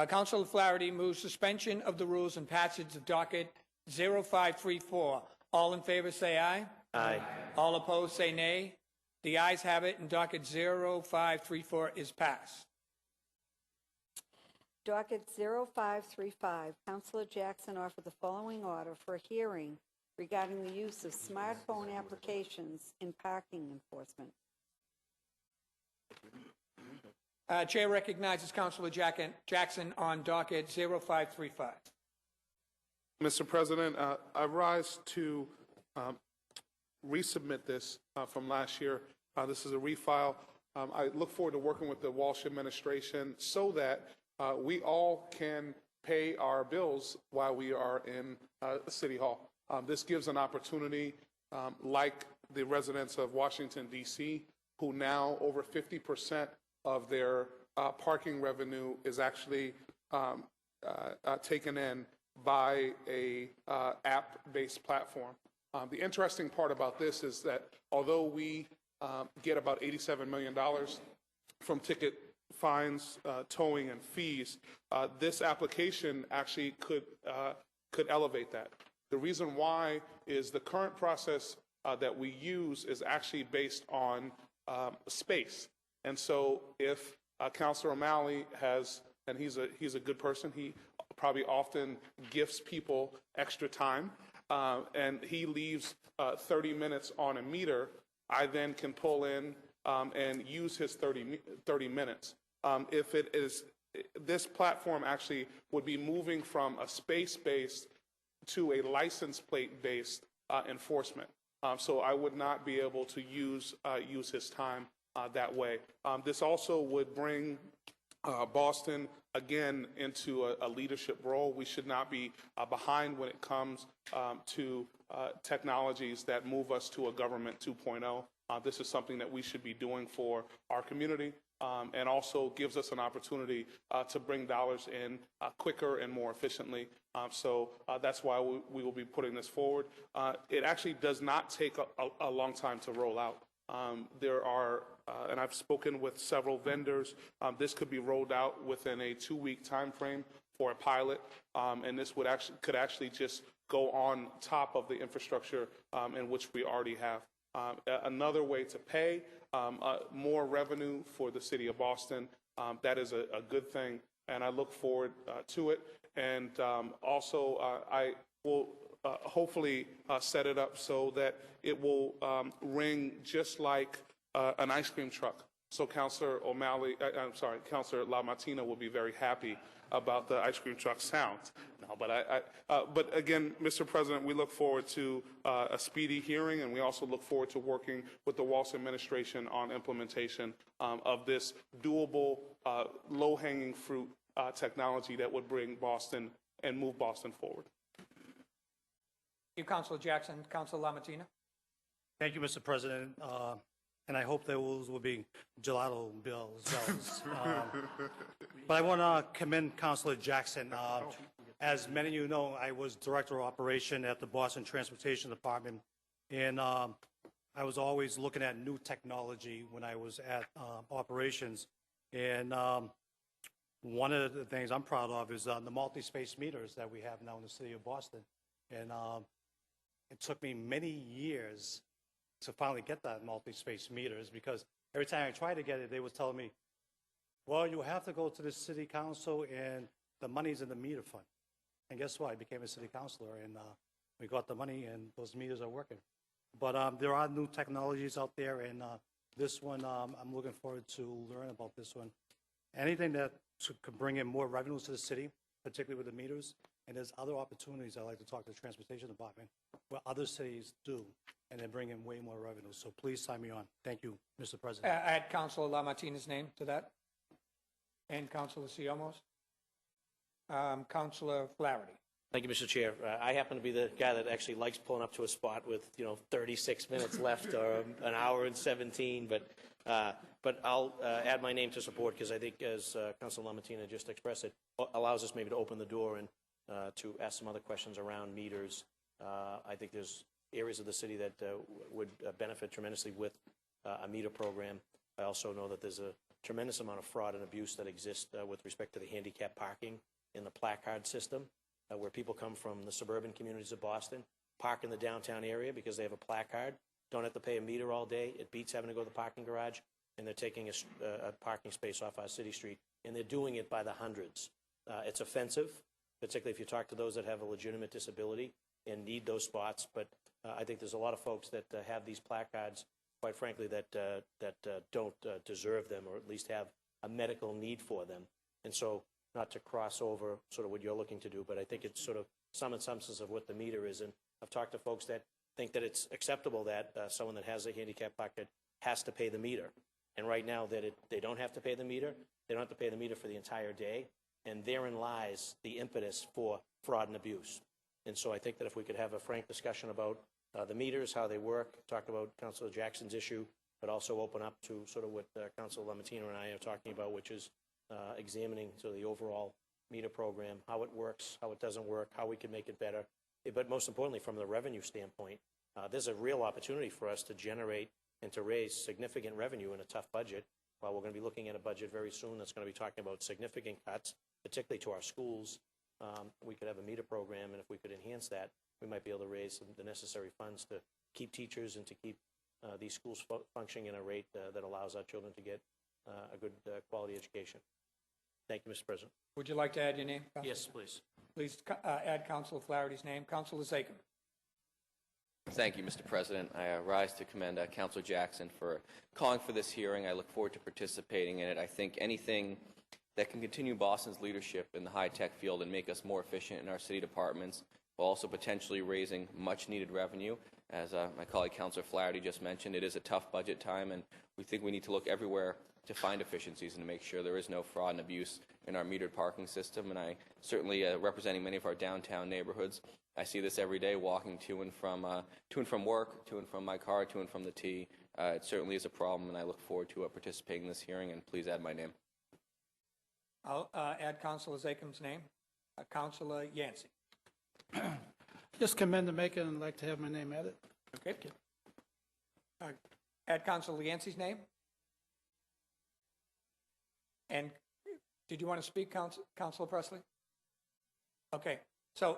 Councilor Flaherty moves suspension of the rules and passage of docket 0534. All in favor say aye. Aye. All opposed say nay. The ayes have it, and docket 0534 is passed. Docket 0535, Councilor Jackson offered the following order for a hearing regarding the use of smartphone applications in parking enforcement. Chair recognizes Councilor Jackson on docket 0535. Mr. President, I rise to resubmit this from last year. This is a refile. I look forward to working with the Walsh administration so that we all can pay our bills while we are in City Hall. This gives an opportunity, like the residents of Washington, D.C., who now over 50% of their parking revenue is actually taken in by a app-based platform. The interesting part about this is that although we get about $87 million from ticket fines, towing, and fees, this application actually could elevate that. The reason why is the current process that we use is actually based on space. And so if Councilor O'Malley has, and he's a good person, he probably often gifts people extra time, and he leaves 30 minutes on a meter, I then can pull in and use his 30 minutes. If it is, this platform actually would be moving from a space-based to a license plate-based enforcement. So I would not be able to use his time that way. This also would bring Boston again into a leadership role. We should not be behind when it comes to technologies that move us to a government 2.0. This is something that we should be doing for our community, and also gives us an opportunity to bring dollars in quicker and more efficiently. So that's why we will be putting this forward. It actually does not take a long time to roll out. There are, and I've spoken with several vendors, this could be rolled out within a 2-week time frame for a pilot, and this could actually just go on top of the infrastructure in which we already have. Another way to pay, more revenue for the city of Boston. That is a good thing, and I look forward to it. And also, I will hopefully set it up so that it will ring just like an ice cream truck. So Councilor Councilor LaMartina will be very happy about the ice cream truck sound. No, but again, Mr. President, we look forward to a speedy hearing, and we also look forward to working with the Walsh administration on implementation of this doable, low-hanging fruit technology that would bring Boston and move Boston forward. Thank you, Councilor Jackson. Councilor LaMartina. Thank you, Mr. President. And I hope those will be gelato bills. But I want to commend Councilor Jackson. As many of you know, I was Director of Operation at the Boston Transportation Department, and I was always looking at new technology when I was at operations. And one of the things I'm proud of is the multi-space meters that we have now in the city of Boston. And it took me many years to finally get that multi-space meters, because every time I tried to get it, they would tell me, well, you have to go to the city council and the money's in the meter fund. And guess what? I became a city councilor, and we got the money, and those meters are working. But there are new technologies out there, and this one, I'm looking forward to learn about this one. Anything that could bring in more revenues to the city, particularly with the meters, and there's other opportunities I'd like to talk to the Transportation Department where other cities do, and they bring in way more revenue. So please sign me on. Thank you, Mr. President. Add Councilor LaMartina's name to that. And Councilor Siomos. Councilor Flaherty. Thank you, Mr. Chair. I happen to be the guy that actually likes pulling up to a spot with, 36 minutes left or an hour and 17, but I'll add my name to support, because I think, as Councilor LaMartina just expressed it, allows us maybe to open the door and to ask some other questions around meters. I think there's areas of the city that would benefit tremendously with a meter program. I also know that there's tremendous amount of fraud and abuse that exists with respect to the handicap parking in the placard system, where people come from the suburban communities of Boston, park in the downtown area because they have a placard, don't have to pay a meter all day. It beats having to go to the parking garage, and they're taking a parking space off our city street, and they're doing it by the hundreds. It's offensive, particularly if you talk to those that have a legitimate disability and need those spots. But I think there's a lot of folks that have these placards, quite frankly, that don't deserve them, or at least have a medical need for them. And so, not to cross over sort of what you're looking to do, but I think it's sort of some instances of what the meter is. And I've talked to folks that think that it's acceptable that someone that has a handicap placard has to pay the meter. And right now that they don't have to pay the meter, they don't have to pay the meter for the entire day. And therein lies the impetus for fraud and abuse. And so I think that if we could have a frank discussion about the meters, how they work, talk about Councilor Jackson's issue, but also open up to sort of what Councilor Lamatino and I are talking about, which is examining sort of the overall meter program, how it works, how it doesn't work, how we can make it better. But most importantly, from the revenue standpoint, there's a real opportunity for us to generate and to raise significant revenue in a tough budget. While we're going to be looking at a budget very soon that's going to be talking about significant cuts, particularly to our schools, we could have a meter program, and if we could enhance that, we might be able to raise the necessary funds to keep teachers and to keep these schools functioning in a rate that allows our children to get a good quality education. Thank you, Mr. President. Would you like to add your name, Councilor? Yes, please. Please add Councilor Flaherty's name. Councilor Zachem. Thank you, Mr. President. I rise to commend Councilor Jackson for calling for this hearing. I look forward to participating in it. I think anything that can continue Boston's leadership in the high-tech field and make us more efficient in our city departments, while also potentially raising much-needed revenue. As my colleague Councilor Flaherty just mentioned, it is a tough budget time, and we think we need to look everywhere to find efficiencies and to make sure there is no fraud and abuse in our metered parking system. And I certainly, representing many of our downtown neighborhoods, I see this every day walking to and from work, to and from my car, to and from the T. It certainly is a problem, and I look forward to participating in this hearing, and please add my name. I'll add Councilor Zachem's name. Councilor Yancey. Just commend the maker and like to have my name added. Okay. Add Councilor Yancey's name. And did you want to speak, Councilor Presley? Okay. So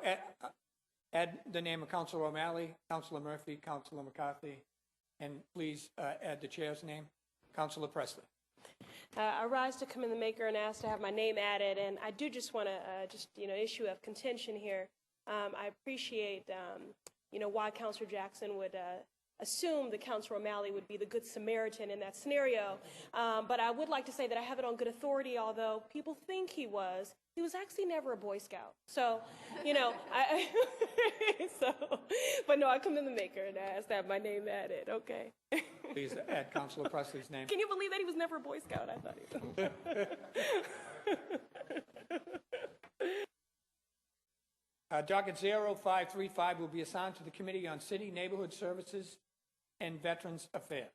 add the name of Councilor O'Malley, Councilor Murphy, Councilor McCarthy, and please add the chair's name, Councilor Presley. I rise to commend the maker and ask to have my name added, and I do just want to issue of contention here. I appreciate why Councilor Jackson would assume that Councilor O'Malley would be the good Samaritan in that scenario, but I would like to say that I have it on good authority. Although people think he was actually never a Boy Scout. So but no, I commend the maker and ask to have my name added. Okay. Please add Councilor Presley's name. Can you believe that he was never a Boy Scout? I thought he was. Docket 0535 will be assigned to the Committee on City, Neighborhood Services, and Veterans Affairs.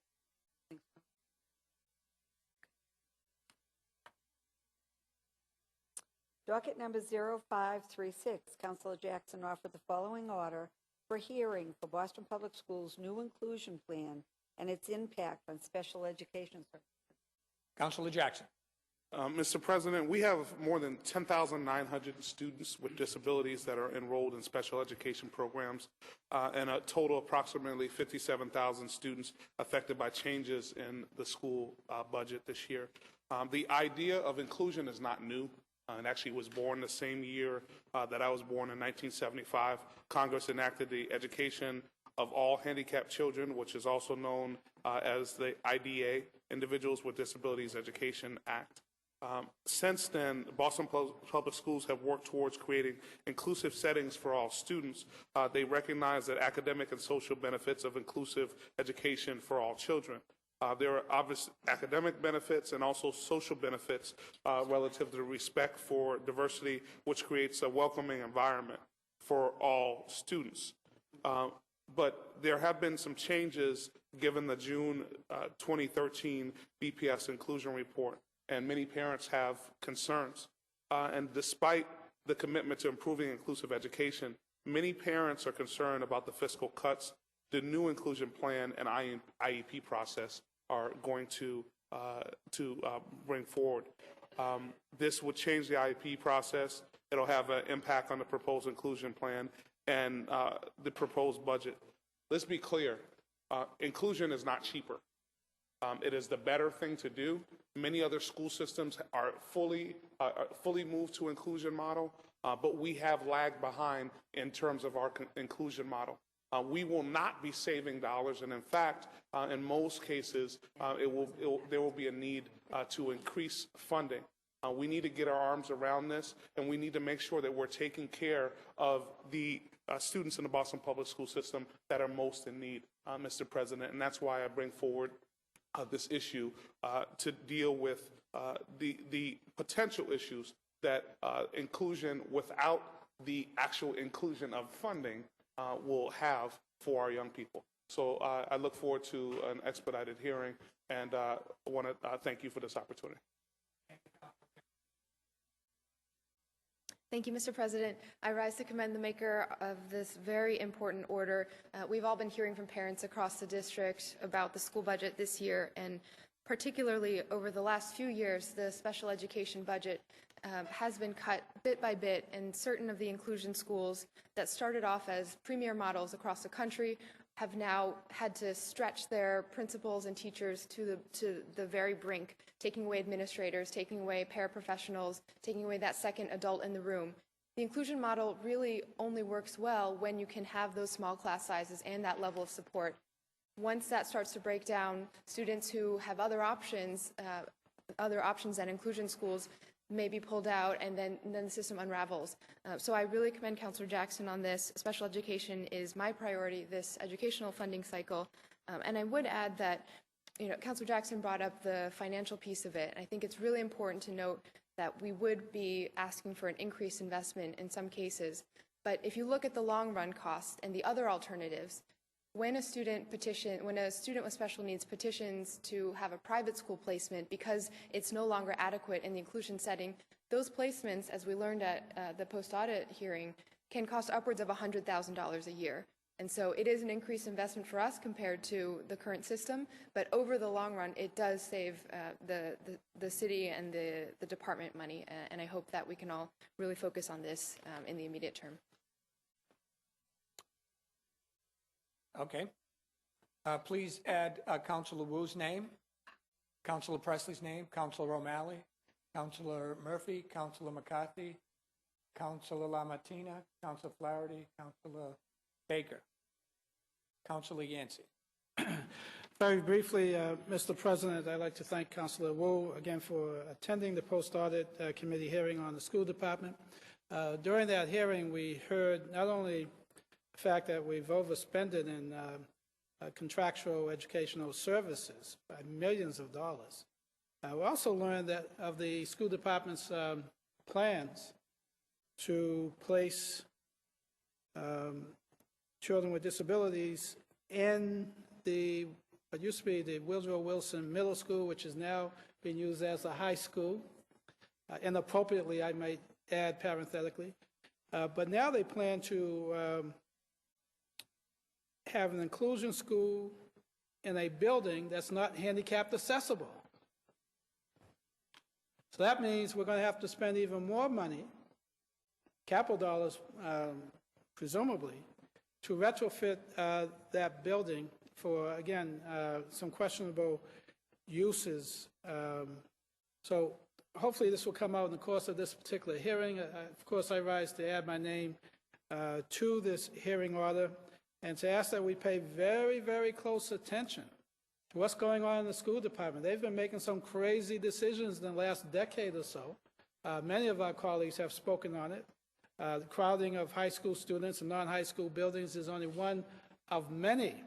Docket number 0536, Councilor Jackson offered the following order for hearing for Boston Public Schools' new inclusion plan and its impact on special education services. Councilor Jackson. Mr. President, we have more than 10,900 students with disabilities that are enrolled in special education programs, and a total approximately 57,000 students affected by changes in the school budget this year. The idea of inclusion is not new. It actually was born the same year that I was born in 1975. Congress enacted the Education of All Handicapped Children, which is also known as the IDA, Individuals with Disabilities Education Act. Since then, Boston Public Schools have worked towards creating inclusive settings for all students. They recognize that academic and social benefits of inclusive education for all children. There are obvious academic benefits and also social benefits relative to respect for diversity, which creates a welcoming environment for all students. But there have been some changes given the June 2013 BPS inclusion report, and many parents have concerns. And despite the commitment to improving inclusive education, many parents are concerned about the fiscal cuts the new inclusion plan and IEP process are going to bring forward. This would change the IEP process. It'll have an impact on the proposed inclusion plan and the proposed budget. Let's be clear, inclusion is not cheaper. It is the better thing to do. Many other school systems are fully moved to inclusion model, but we have lagged behind in terms of our inclusion model. We will not be saving dollars, and in fact, in most cases, there will be a need to increase funding. We need to get our arms around this, and we need to make sure that we're taking care of the students in the Boston Public School System that are most in need, Mr. President, and that's why I bring forward this issue to deal with the potential issues that inclusion without the actual inclusion of funding will have for our young people. So I look forward to an expedited hearing, and I want to thank you for this opportunity. Thank you, Mr. President. I rise to commend the maker of this very important order. We've all been hearing from parents across the district about the school budget this year, and particularly over the last few years, the special education budget has been cut bit by bit, and certain of the inclusion schools that started off as premier models across the country have now had to stretch their principals and teachers to the very brink, taking away administrators, taking away paraprofessionals, taking away that second adult in the room. The inclusion model really only works well when you can have those small class sizes and that level of support. Once that starts to break down, students who have other options than inclusion schools may be pulled out, and then the system unravels. So I really commend Councillor Jackson on this. Special education is my priority this educational funding cycle. And I would add that, Councillor Jackson brought up the financial piece of it. I think it's really important to note that we would be asking for an increased investment in some cases. But if you look at the long run costs and the other alternatives, when a student with special needs petitions to have a private school placement because it's no longer adequate in the inclusion setting, those placements, as we learned at the post-audit hearing, can cost upwards of $100,000 a year. And so it is an increased investment for us compared to the current system, but over the long run, it does save the city and the department money, and I hope that we can all really focus on this in the immediate term. Okay. Please add Councilor Wu's name, Councilor Presley's name, Councilor O'Malley, Councilor Murphy, Councilor McCarthy, Councilor LaMartina, Councilor Flaherty, Councilor Baker, Councilor Yancey. Very briefly, Mr. President, I'd like to thank Councilor Wu again for attending the post-audit committee hearing on the school department. During that hearing, we heard not only the fact that we've overspended in contractual educational services by millions of dollars. We also learned that of the school department's plans to place children with disabilities in what used to be the Woodrow Wilson Middle School, which is now being used as a high school, inappropriately, I might add parenthetically. But now they plan to have an inclusion school in a building that's not handicapped accessible. So that means we're going to have to spend even more money, capital dollars presumably, to retrofit that building for, again, some questionable uses. So hopefully this will come out in the course of this particular hearing. Of course, I rise to add my name to this hearing order and to ask that we pay very, very close attention to what's going on in the school department. They've been making some crazy decisions in the last decade or so. Many of our colleagues have spoken on it. The crowding of high school students in non-high school buildings is only one of many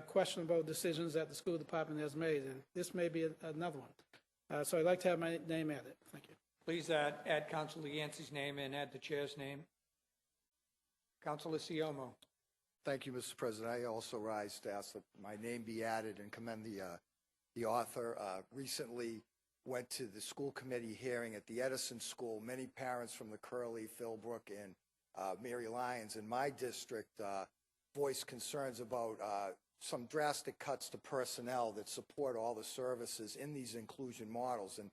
questionable decisions that the school department has made, and this may be another one. So I'd like to have my name added. Thank you. Please add Councilor Yancey's name and add the chair's name. Councilor Siomo. Thank you, Mr. President. I also rise to ask that my name be added and commend the author. Recently went to the school committee hearing at the Edison School. Many parents from the Curly, Philbrook, and Mary Lyons in my district voiced concerns about some drastic cuts to personnel that support all the services in these inclusion models. And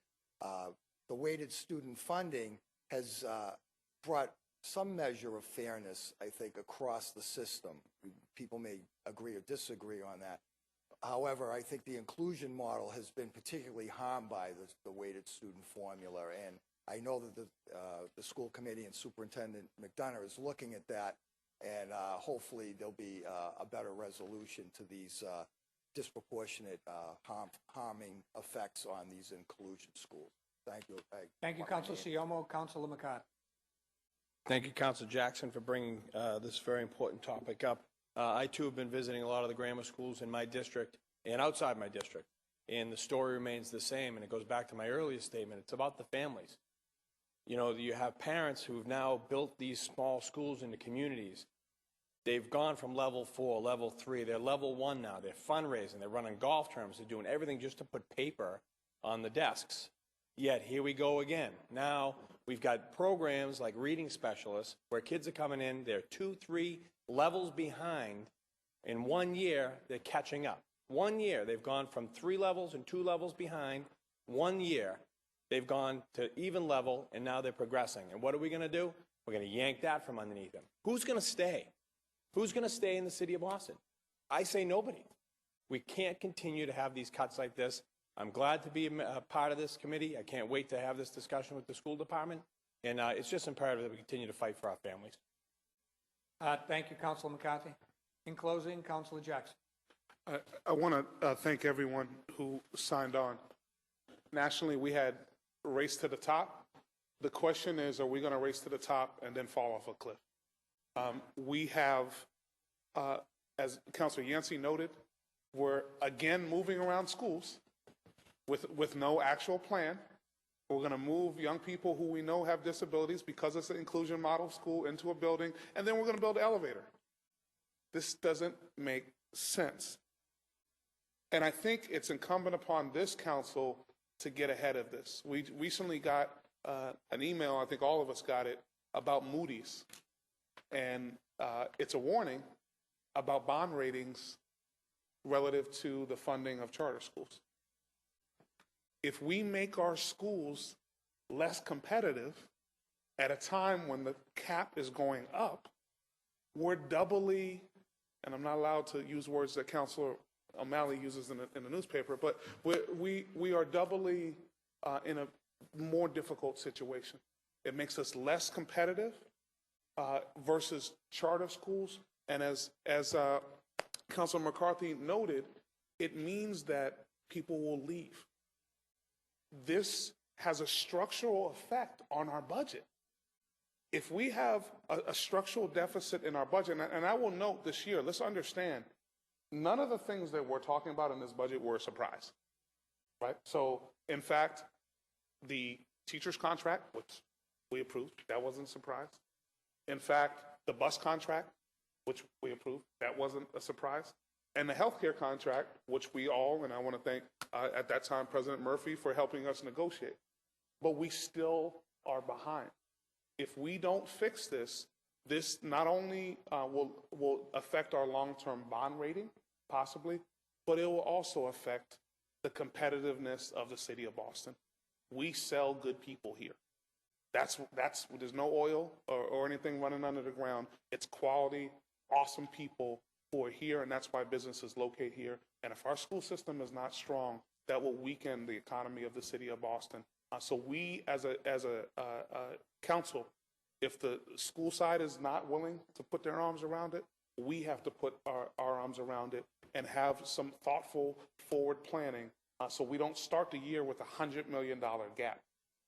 the weighted student funding has brought some measure of fairness, I think, across the system. People may agree or disagree on that. However, I think the inclusion model has been particularly harmed by the weighted student formula, and I know that the school committee and Superintendent McDonough is looking at that, and hopefully there'll be a better resolution to these disproportionate harming effects on these inclusion schools. Thank you. Thank you, Councilor Siomo. Councilor McCarthy. Thank you, Councilor Jackson, for bringing this very important topic up. I, too, have been visiting a lot of the grammar schools in my district and outside my district, and the story remains the same, and it goes back to my earlier statement. It's about the families. You know, you have parents who've now built these small schools into communities. They've gone from level 4, level 3. They're level 1 now. They're fundraising. They're running golf tournaments. They're doing everything just to put paper on the desks. Yet, here we go again. Now, we've got programs like reading specialists where kids are coming in, they're 2, 3 levels behind. In 1 year, they're catching up. 1 year, they've gone from 3 levels and 2 levels behind. 1 year, they've gone to even level, and now they're progressing. And what are we going to do? We're going to yank that from underneath them. Who's going to stay? Who's going to stay in the city of Boston? I say nobody. We can't continue to have these cuts like this. I'm glad to be a part of this committee. I can't wait to have this discussion with the school department. And it's just imperative that we continue to fight for our families. Thank you, Councilor McCarthy. In closing, Councilor Jackson. I want to thank everyone who signed on. Nationally, we had Race to the Top. The question is, are we going to race to the top and then fall off a cliff? We have, as Councilor Yancey noted, we're again moving around schools with no actual plan. We're going to move young people who we know have disabilities because it's an inclusion model school into a building, and then we're going to build an elevator. This doesn't make sense. And I think it's incumbent upon this council to get ahead of this. We recently got an email, I think all of us got it, about Moody's. And it's a warning about bond ratings relative to the funding of charter schools. If we make our schools less competitive at a time when the cap is going up, we're doubly, and I'm not allowed to use words that Councilor O'Malley uses in the newspaper, but we are doubly in a more difficult situation. It makes us less competitive versus charter schools. And as Councilor McCarthy noted, it means that people will leave. This has a structural effect on our budget. If we have a structural deficit in our budget, and I will note this year, let's understand, none of the things that we're talking about in this budget were a surprise, right? So, in fact, the teacher's contract, which we approved, that wasn't a surprise. In fact, the bus contract, which we approved, that wasn't a surprise. And the healthcare contract, which we all, and I want to thank at that time President Murphy for helping us negotiate. But we still are behind. If we don't fix this, this not only will affect our long-term bond rating, possibly, but it will also affect the competitiveness of the city of Boston. We sell good people here. That's there's no oil or anything running under the ground. It's quality, awesome people who are here, and that's why businesses locate here. And if our school system is not strong, that will weaken the economy of the city of Boston. So we, as a council, if the school side is not willing to put their arms around it, we have to put our arms around it and have some thoughtful forward planning so we don't start the year with a $100 million gap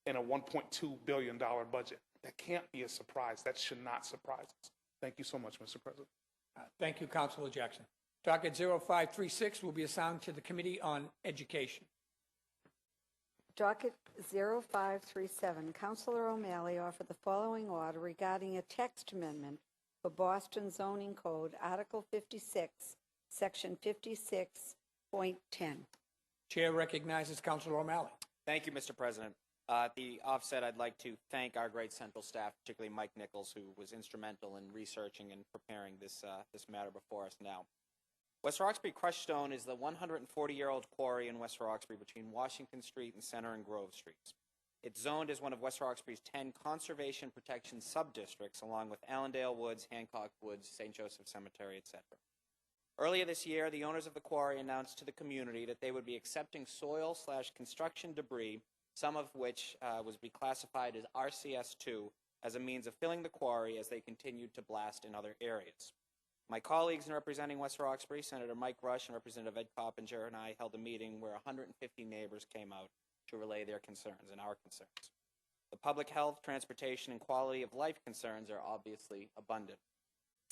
in a $1.2 billion budget. That can't be a surprise. That should not surprise us. Thank you so much, Mr. President. Thank you, Councilor Jackson. Docket 0536 will be assigned to the Committee on Education. Docket 0537, Councilor O'Malley offered the following order regarding a text amendment for Boston Zoning Code, Article 56, Section 56.10. Chair recognizes Councilor O'Malley. Thank you, Mr. President. At the offset, I'd like to thank our great central staff, particularly Mike Nichols, who was instrumental in researching and preparing this matter before us now. West Roxbury Crushed Stone is the 140-year-old quarry in West Roxbury between Washington Street and Center and Grove Streets. It's zoned as one of West Roxbury's 10 conservation protection sub-districts, along with Allendale Woods, Hancock Woods, St. Joseph Cemetery, etc. Earlier this year, the owners of the quarry announced to the community that they would be accepting soil/construction debris, some of which was be classified as RCS2, as a means of filling the quarry as they continued to blast in other areas. My colleagues in representing West Roxbury, Senator Mike Rush and Representative Ed Coppinger, and I held a meeting where 150 neighbors came out to relay their concerns and our concerns. The public health, transportation, and quality of life concerns are obviously abundant.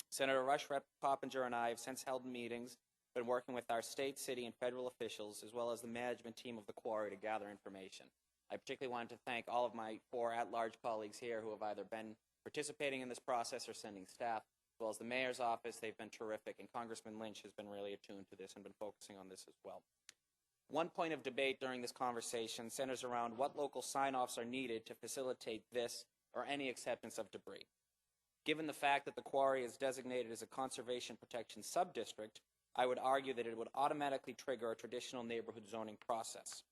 Senator Rush, Rep. Coppinger, and I have since held meetings, been working with our state, city, and federal officials, as well as the management team of the quarry to gather information. I particularly wanted to thank all of my 4 at-large colleagues here who have either been participating in this process or sending staff, as well as the mayor's office. They've been terrific, and Congressman Lynch has been really attuned to this and been focusing on this as well. One point of debate during this conversation centers around what local sign-offs are needed to facilitate this or any acceptance of debris. Given the fact that the quarry is designated as a conservation protection sub-district, I would argue that it would automatically trigger a traditional neighborhood zoning process.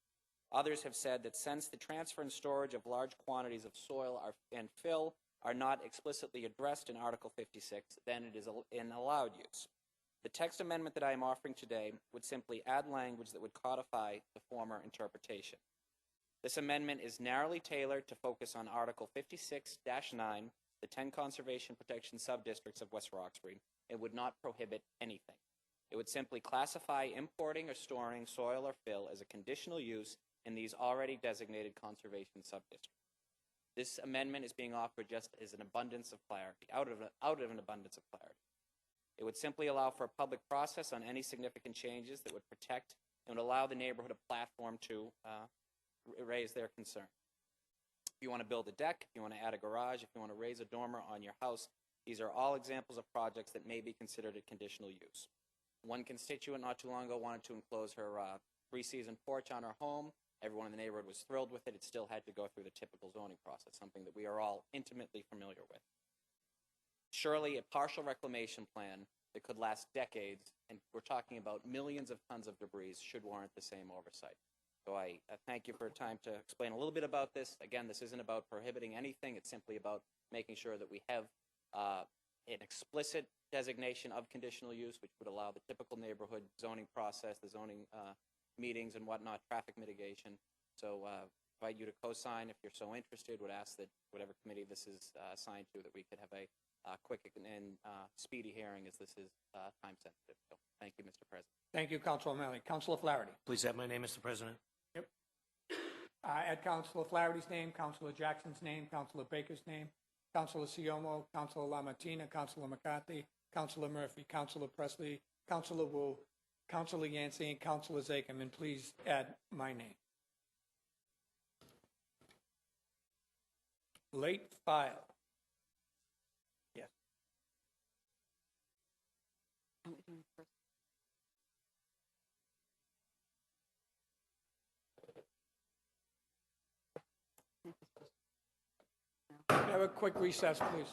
Others have said that since the transfer and storage of large quantities of soil and fill are not explicitly addressed in Article 56, then it is an allowed use. The text amendment that I am offering today would simply add language that would codify the former interpretation. This amendment is narrowly tailored to focus on Article 56-9, the 10 conservation protection sub-districts of West Roxbury. It would not prohibit anything. It would simply classify importing or storing soil or fill as a conditional use in these already designated conservation sub-districts. This amendment is being offered just as an abundance of clarity, out of an abundance of clarity. It would simply allow for a public process on any significant changes that would protect and would allow the neighborhood a platform to raise their concern. If you want to build a deck, if you want to add a garage, if you want to raise a dormer on your house, these are all examples of projects that may be considered a conditional use. One constituent not too long ago wanted to enclose her 3-season porch on her home. Everyone in the neighborhood was thrilled with it. It still had to go through the typical zoning process, something that we are all intimately familiar with. Surely a partial reclamation plan that could last decades, and we're talking about millions of tons of debris, should warrant the same oversight. So I thank you for your time to explain a little bit about this. Again, this isn't about prohibiting anything. It's simply about making sure that we have an explicit designation of conditional use, which would allow the typical neighborhood zoning process, the zoning meetings and whatnot, traffic mitigation. So invite you to co-sign if you're so interested. Would ask that whatever committee this is assigned to, that we could have a quick and speedy hearing, as this is time sensitive. So thank you, Mr. President. Thank you, Councilor O'Malley. Councilor Flaherty. Please have my name, Mr. President. Yep. Add Councilor Flaherty's name, Councilor Jackson's name, Councilor Baker's name, Councilor Siomo, Councilor LaMartina, Councilor McCarthy, Councilor Murphy, Councilor Presley, Councilor Wu, Councilor Yancey, and Councilor Zakem, and please add my name. Late file. Yes. Have a quick recess, please.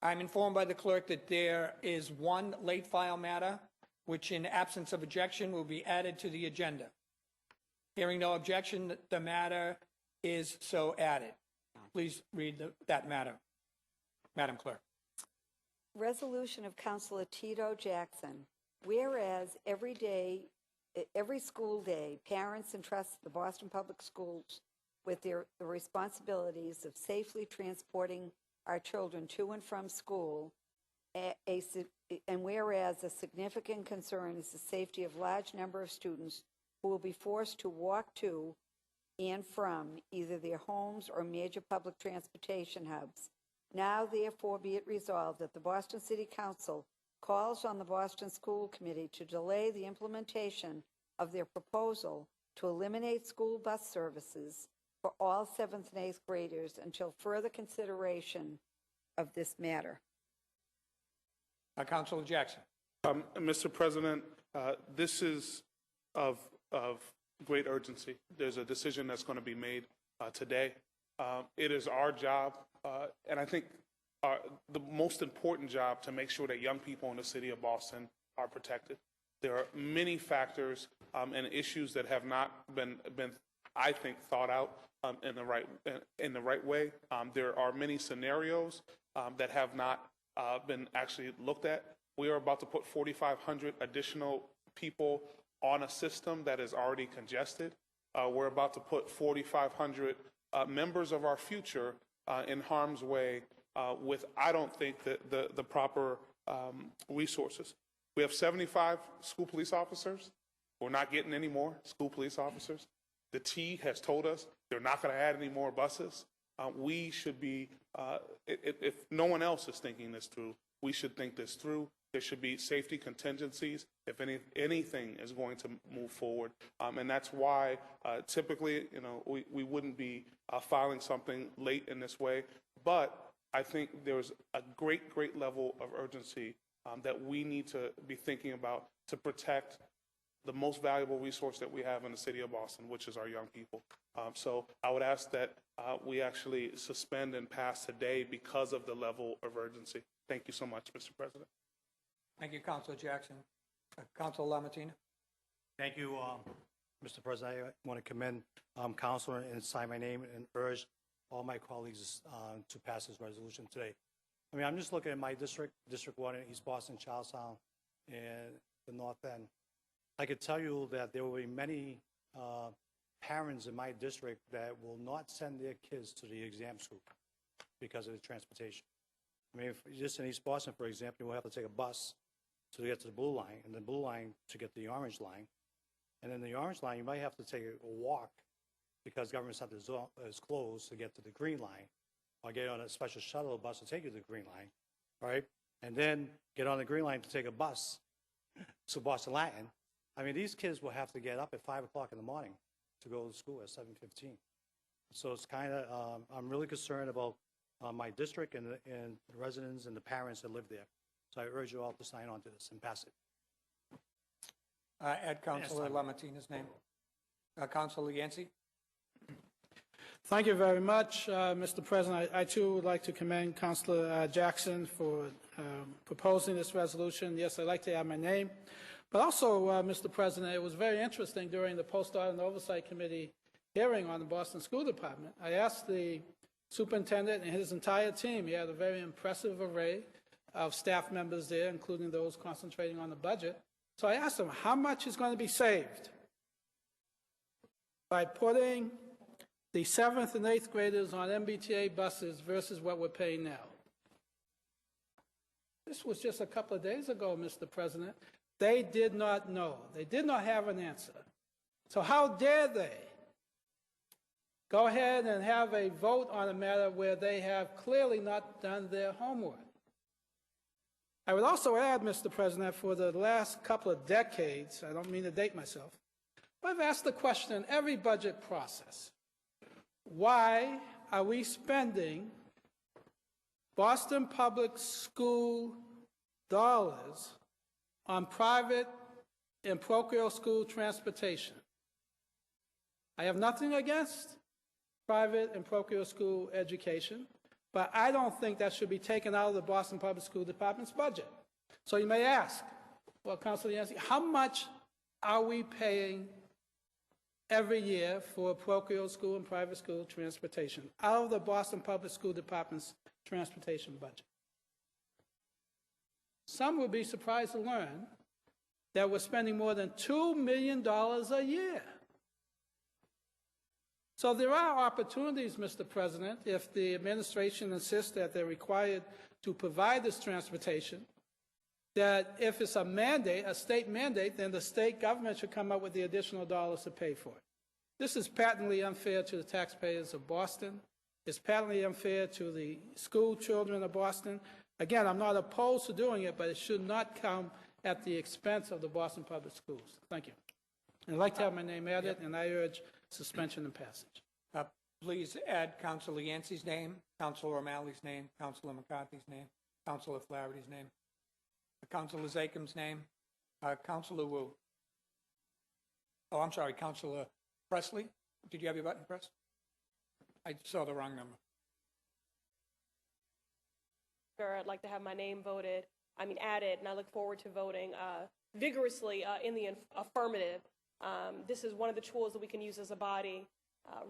I'm informed by the clerk that there is one late file matter, which in absence of objection will be added to the agenda. Hearing no objection, the matter is so added. Please read that matter, Madam Clerk. Resolution of Councilor Tito Jackson. Whereas every school day, parents entrust the Boston Public Schools with the responsibilities of safely transporting our children to and from school, and whereas a significant concern is the safety of large number of students who will be forced to walk to and from either their homes or major public transportation hubs. Now, therefore, be it resolved that the Boston City Council calls on the Boston School Committee to delay the implementation of their proposal to eliminate school bus services for all 7th and 8th graders until further consideration of this matter. Councilor Jackson. Mr. President, this is of great urgency. There's a decision that's going to be made today. It is our job, and I think the most important job, to make sure that young people in the city of Boston are protected. There are many factors and issues that have not been I think, thought out in the right way. There are many scenarios that have not been actually looked at. We are about to put 4,500 additional people on a system that is already congested. We're about to put 4,500 members of our future in harm's way with, I don't think, the proper resources. We have 75 school police officers. We're not getting any more school police officers. The T has told us they're not going to add any more buses. We should be, if no one else is thinking this through, we should think this through. There should be safety contingencies if anything is going to move forward. And that's why typically, we wouldn't be filing something late in this way. But I think there's a great level of urgency that we need to be thinking about to protect the most valuable resource that we have in the city of Boston, which is our young people. So I would ask that we actually suspend and pass today because of the level of urgency. Thank you so much, Mr. President. Thank you, Councilor Jackson. Councilor LaMattina. Thank you, Mr. President. I want to commend Councilor and sign my name and urge all my colleagues to pass this resolution today. I mean, I'm just looking at my district, District 1 in East Boston, Charlestown, and the North End. I could tell you that there will be many parents in my district that will not send their kids to the exam school because of the transportation. I mean, just in East Boston, for example, you will have to take a bus to get to the Blue Line, and the Blue Line to get to the Orange Line. And then the Orange Line, you might have to take a walk because government center is closed to get to the Green Line, or get on a special shuttle bus to take you to the Green Line, right? And then get on the Green Line to take a bus to Boston Latin. I mean, these kids will have to get up at 5 o'clock in the morning to go to school at 7:15. So it's kind of, I'm really concerned about my district and the residents and the parents that live there. So I urge you all to sign on to this and pass it. Add Councilor LaMattina's name. Councilor Yancey. Thank you very much, Mr. President. I too would like to commend Councilor Jackson for proposing this resolution. Yes, I'd like to add my name. But also, Mr. President, it was very interesting during the Post-Audit and Oversight Committee hearing on the Boston School Department. I asked the superintendent and his entire team. He had a very impressive array of staff members there, including those concentrating on the budget. So I asked him, how much is going to be saved by putting the 7th and 8th graders on MBTA buses versus what we're paying now? This was just a couple of days ago, Mr. President. They did not know. They did not have an answer. So how dare they go ahead and have a vote on a matter where they have clearly not done their homework? I would also add, Mr. President, for the last couple of decades, I don't mean to date myself, but I've asked the question in every budget process, why are we spending Boston Public School dollars on private and parochial school transportation? I have nothing against private and parochial school education, but I don't think that should be taken out of the Boston Public School Department's budget. So you may ask, well, Councilor Yancey, how much are we paying every year for parochial school and private school transportation out of the Boston Public School Department's transportation budget? Some will be surprised to learn that we're spending more than $2 million a year. So there are opportunities, Mr. President, if the administration insists that they're required to provide this transportation, that if it's a mandate, a state mandate, then the state government should come up with the additional dollars to pay for it. This is patently unfair to the taxpayers of Boston. It's patently unfair to the school children of Boston. Again, I'm not opposed to doing it, but it should not come at the expense of the Boston Public Schools. Thank you. I'd like to have my name added, and I urge suspension and passage. Please add Councilor Yancey's name, Councilor O'Malley's name, Councilor McCarthy's name, Councilor Flaherty's name, Councilor Zakem's name, Councilor Wu. Oh, I'm sorry, Councilor Presley. Did you have your button pressed? I saw the wrong number. I'd like to have my name added, and I look forward to voting vigorously in the affirmative. This is one of the tools that we can use as a body,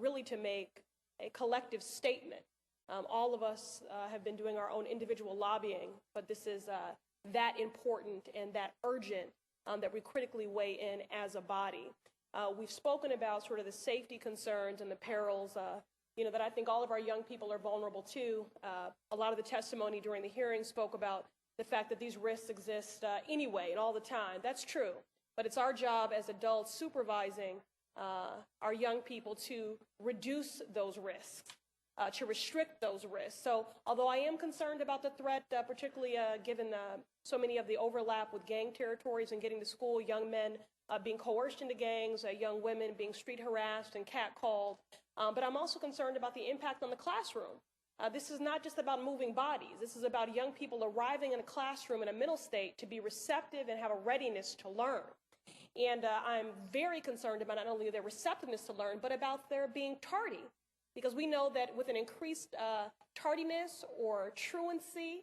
really to make a collective statement. All of us have been doing our own individual lobbying, but this is that important and that urgent that we critically weigh in as a body. We've spoken about sort of the safety concerns and the perils that I think all of our young people are vulnerable to. A lot of the testimony during the hearing spoke about the fact that these risks exist anyway and all the time. That's true. But it's our job as adults supervising our young people to reduce those risks, to restrict those risks. So although I am concerned about the threat, particularly given so many of the overlap with gang territories and getting to school, young men being coerced into gangs, young women being street harassed and catcalled, but I'm also concerned about the impact on the classroom. This is not just about moving bodies. This is about young people arriving in a classroom in a mental state to be receptive and have a readiness to learn. And I'm very concerned about not only their receptiveness to learn, but about their being tardy. Because we know that with an increased tardiness or truancy,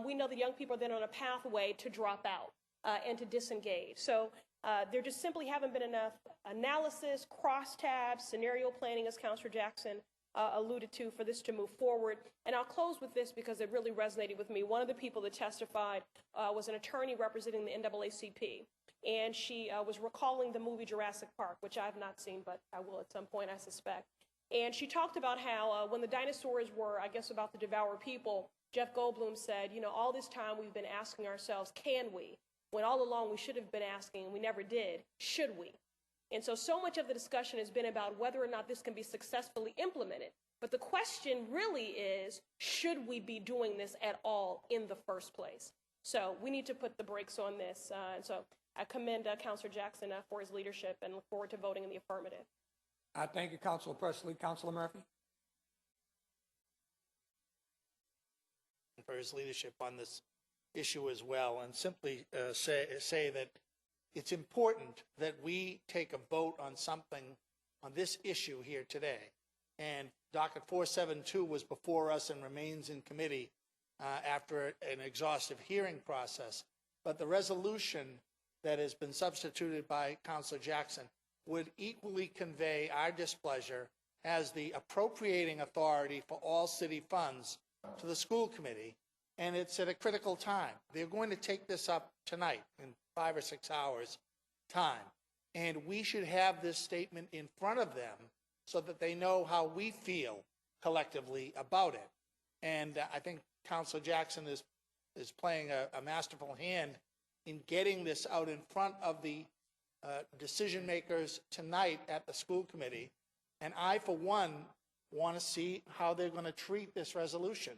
we know that young people are then on a pathway to drop out and to disengage. So there just simply haven't been enough analysis, crosstabs, scenario planning, as Councilor Jackson alluded to, for this to move forward. And I'll close with this because it really resonated with me. One of the people that testified was an attorney representing the NAACP. And she was recalling the movie Jurassic Park, which I have not seen, but I will at some point, I suspect. And she talked about how when the dinosaurs were, I guess, about to devour people, Jeff Goldblum said, all this time we've been asking ourselves, can we? When all along we should have been asking, and we never did, should we? And so much of the discussion has been about whether or not this can be successfully implemented. But the question really is, should we be doing this at all in the first place? So we need to put the brakes on this. And so I commend Councilor Jackson for his leadership and look forward to voting in the affirmative. Thank you, Councilor Presley. Councilor Murphy? For his leadership on this issue as well, and simply say that it's important that we take a vote on something on this issue here today. And docket 472 was before us and remains in committee after an exhaustive hearing process. But the resolution that has been substituted by Councilor Jackson would equally convey our displeasure as the appropriating authority for all city funds to the school committee, and it's at a critical time. They're going to take this up tonight in 5 or 6 hours time, and we should have this statement in front of them so that they know how we feel collectively about it. And I think Councilor Jackson is playing a masterful hand in getting this out in front of the decision makers tonight at the school committee. And I, for one, want to see how they're going to treat this resolution,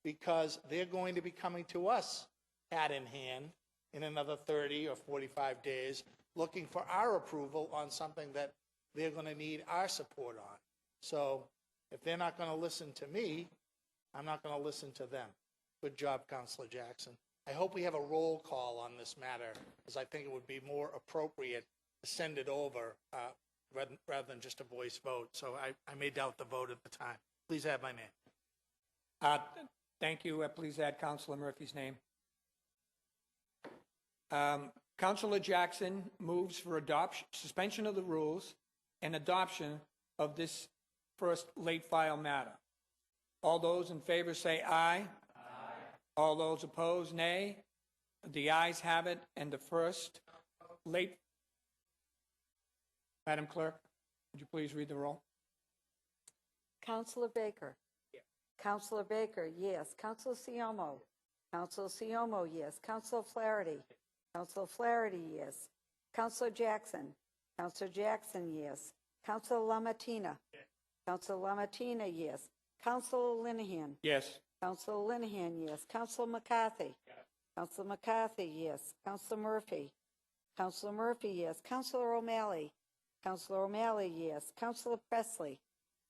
because they're going to be coming to us hat in hand in another 30 or 45 days looking for our approval on something that they're going to need our support on. So if they're not going to listen to me, I'm not going to listen to them. Good job, Councilor Jackson. I hope we have a roll call on this matter, because I think it would be more appropriate to send it over rather than just a voice vote. So I may doubt the vote at the time. Please have my name. Thank you. Please add Councilor Murphy's name. Councilor Jackson moves for suspension of the rules and adoption of this first late file matter. All those in favor say aye. Aye. All those opposed, nay. The ayes have it, and the first late... Madam Clerk, would you please read the roll? Councilor Baker. Yes. Councilor Baker, yes. Councilor Siomo. Councilor Siomo, yes. Councilor Flaherty. Councilor Flaherty, yes. Councilor Jackson. Councilor Jackson, yes. Councilor LaMattina. Yes. Councilor LaMattina, yes. Councilor Linehan. Yes. Councilor Linehan, yes. Councilor McCarthy. Yes. Councilor McCarthy, yes. Councilor Murphy. Councilor Murphy, yes. Councilor O'Malley. Councilor O'Malley, yes. Councilor Presley.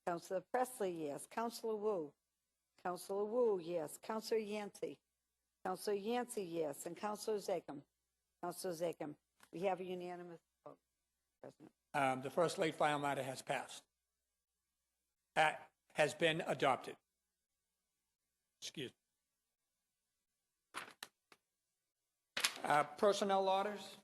Councilor Presley, yes. Councilor Wu. Councilor Wu, yes. Councilor Yancey. Councilor Yancey, yes. And Councilor Zachem. Councilor Zachem. We have a unanimous vote, President. The first late file matter has passed. Has been adopted. Excuse me. Personnel orders.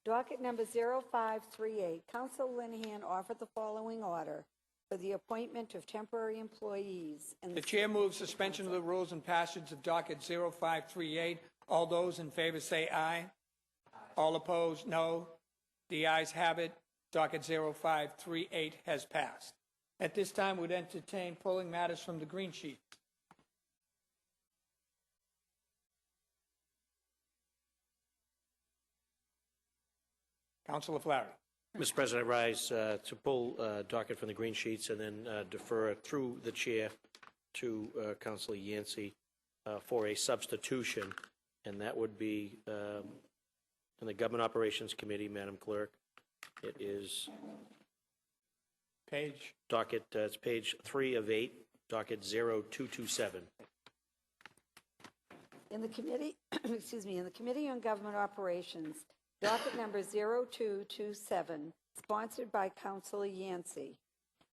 Docket number 0538, Councilor Linehan offered the following order for the appointment of temporary employees. The chair moves suspension of the rules and passage of docket 0538. All those in favor say aye. All opposed, no. The ayes have it. Docket 0538 has passed. At this time, we'd entertain pulling matters from the green sheet. Councilor Flaherty. Mr. President, I rise to pull docket from the green sheets and then defer it through the chair to Councilor Yancey for a substitution, and that would be in the Government Operations Committee, Madam Clerk. It is page docket. It's page 3 of 8, docket 0227. In the committee, excuse me, in the Committee on Government Operations, docket number 0227, sponsored by Councilor Yancey,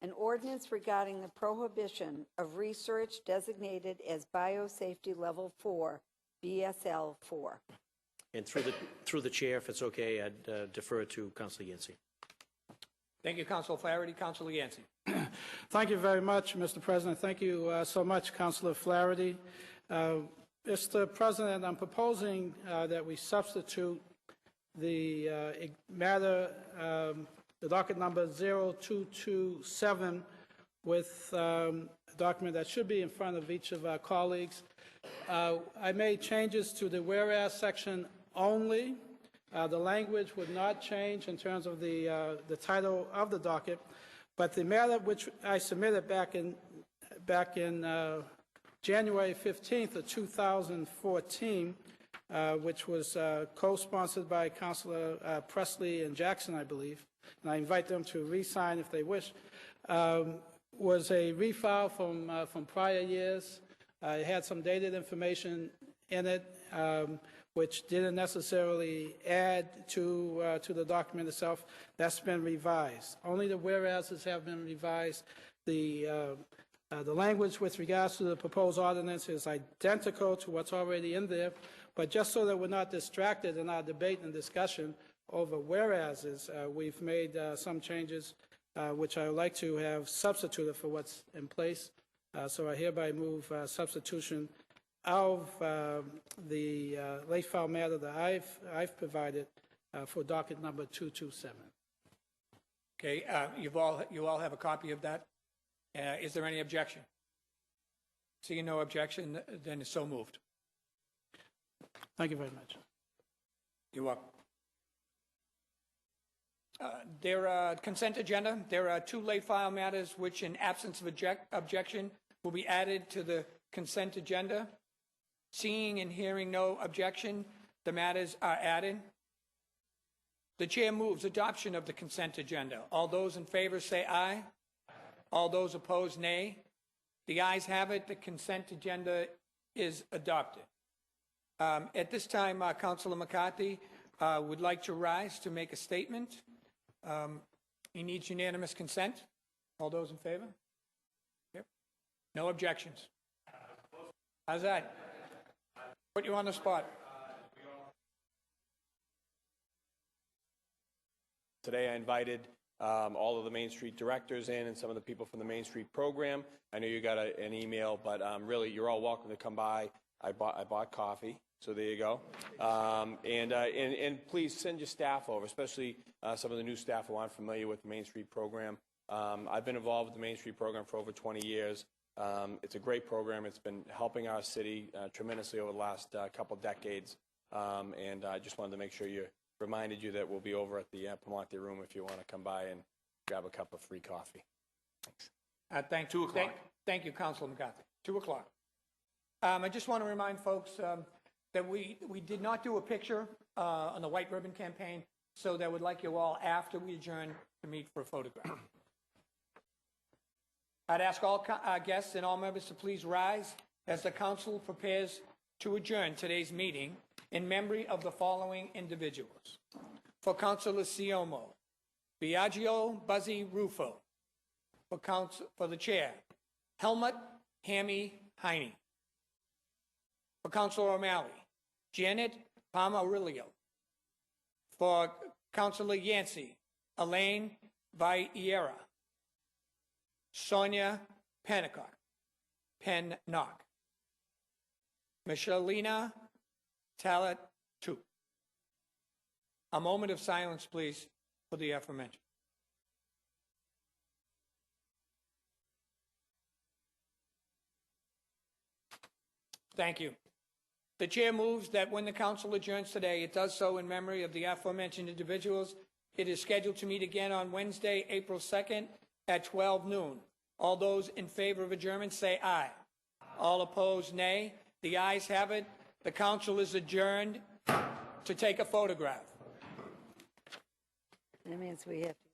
an ordinance regarding the prohibition of research designated as Biosafety Level 4, BSL 4. And through the chair, if it's okay, I'd defer it to Councilor Yancey. Thank you, Councilor Flaherty. Councilor Yancey. Thank you very much, Mr. President. Thank you so much, Councilor Flaherty. Mr. President, I'm proposing that we substitute the matter, the docket number 0227, with a document that should be in front of each of our colleagues. I made changes to the whereas section only. The language would not change in terms of the title of the docket, but the matter which I submitted back in January 15th of 2014, which was co-sponsored by Councilor Presley and Jackson, I believe, and I invite them to re-sign if they wish, was a refile from prior years. It had some dated information in it, which didn't necessarily add to the document itself. That's been revised. Only the whereases have been revised. The language with regards to the proposed ordinance is identical to what's already in there, but just so that we're not distracted in our debate and discussion over whereases, we've made some changes which I would like to have substituted for what's in place. So I hereby move substitution of the late file matter that I've provided for docket number 227. Okay, you all have a copy of that. Is there any objection? Seeing no objection, then it's so moved. Thank you very much. You're welcome. Consent agenda. There are two late file matters which, in absence of objection, will be added to the consent agenda. Seeing and hearing no objection, the matters are added. The chair moves adoption of the consent agenda. All those in favor say aye. All those opposed, nay. The ayes have it. The consent agenda is adopted. At this time, Councilor McCarthy would like to rise to make a statement. He needs unanimous consent. All those in favor? Yep. No objections. How's that? Put you on the spot. Today I invited all of the Main Street directors in and some of the people from the Main Street program. I know you got an email, but really you're all welcome to come by. I bought coffee, so there you go. And please send your staff over, especially some of the new staff who aren't familiar with the Main Street program. I've been involved with the Main Street program for over 20 years. It's a great program. It's been helping our city tremendously over the last couple decades. And I just wanted to make sure you reminded you that we'll be over at the Palmonte Room if you want to come by and grab a cup of free coffee. Thanks. 2 o'clock. Thank you, Councilor McCarthy. 2 o'clock. I just want to remind folks that we did not do a picture on the White Ribbon Campaign, so that would like you all, after we adjourn, to meet for a photograph. I'd ask all guests and all members to please rise as the council prepares to adjourn today's meeting in memory of the following individuals. For Councilor Siomo, Biagio Buzzy Rufo. For the chair, Helmut Hammy Heine. For Councilor O'Malley, Janet Palmarillo. For Councilor Yancey, Elaine Vieira. Sonia Pennock. Michelina Talat Tu. A moment of silence, please, for the aforementioned. Thank you. The chair moves that when the council adjourns today, it does so in memory of the aforementioned individuals. It is scheduled to meet again on Wednesday, April 2nd at 12 noon. All those in favor of adjournment say aye. All opposed, nay. The ayes have it. The council is adjourned to take a photograph. That means we have to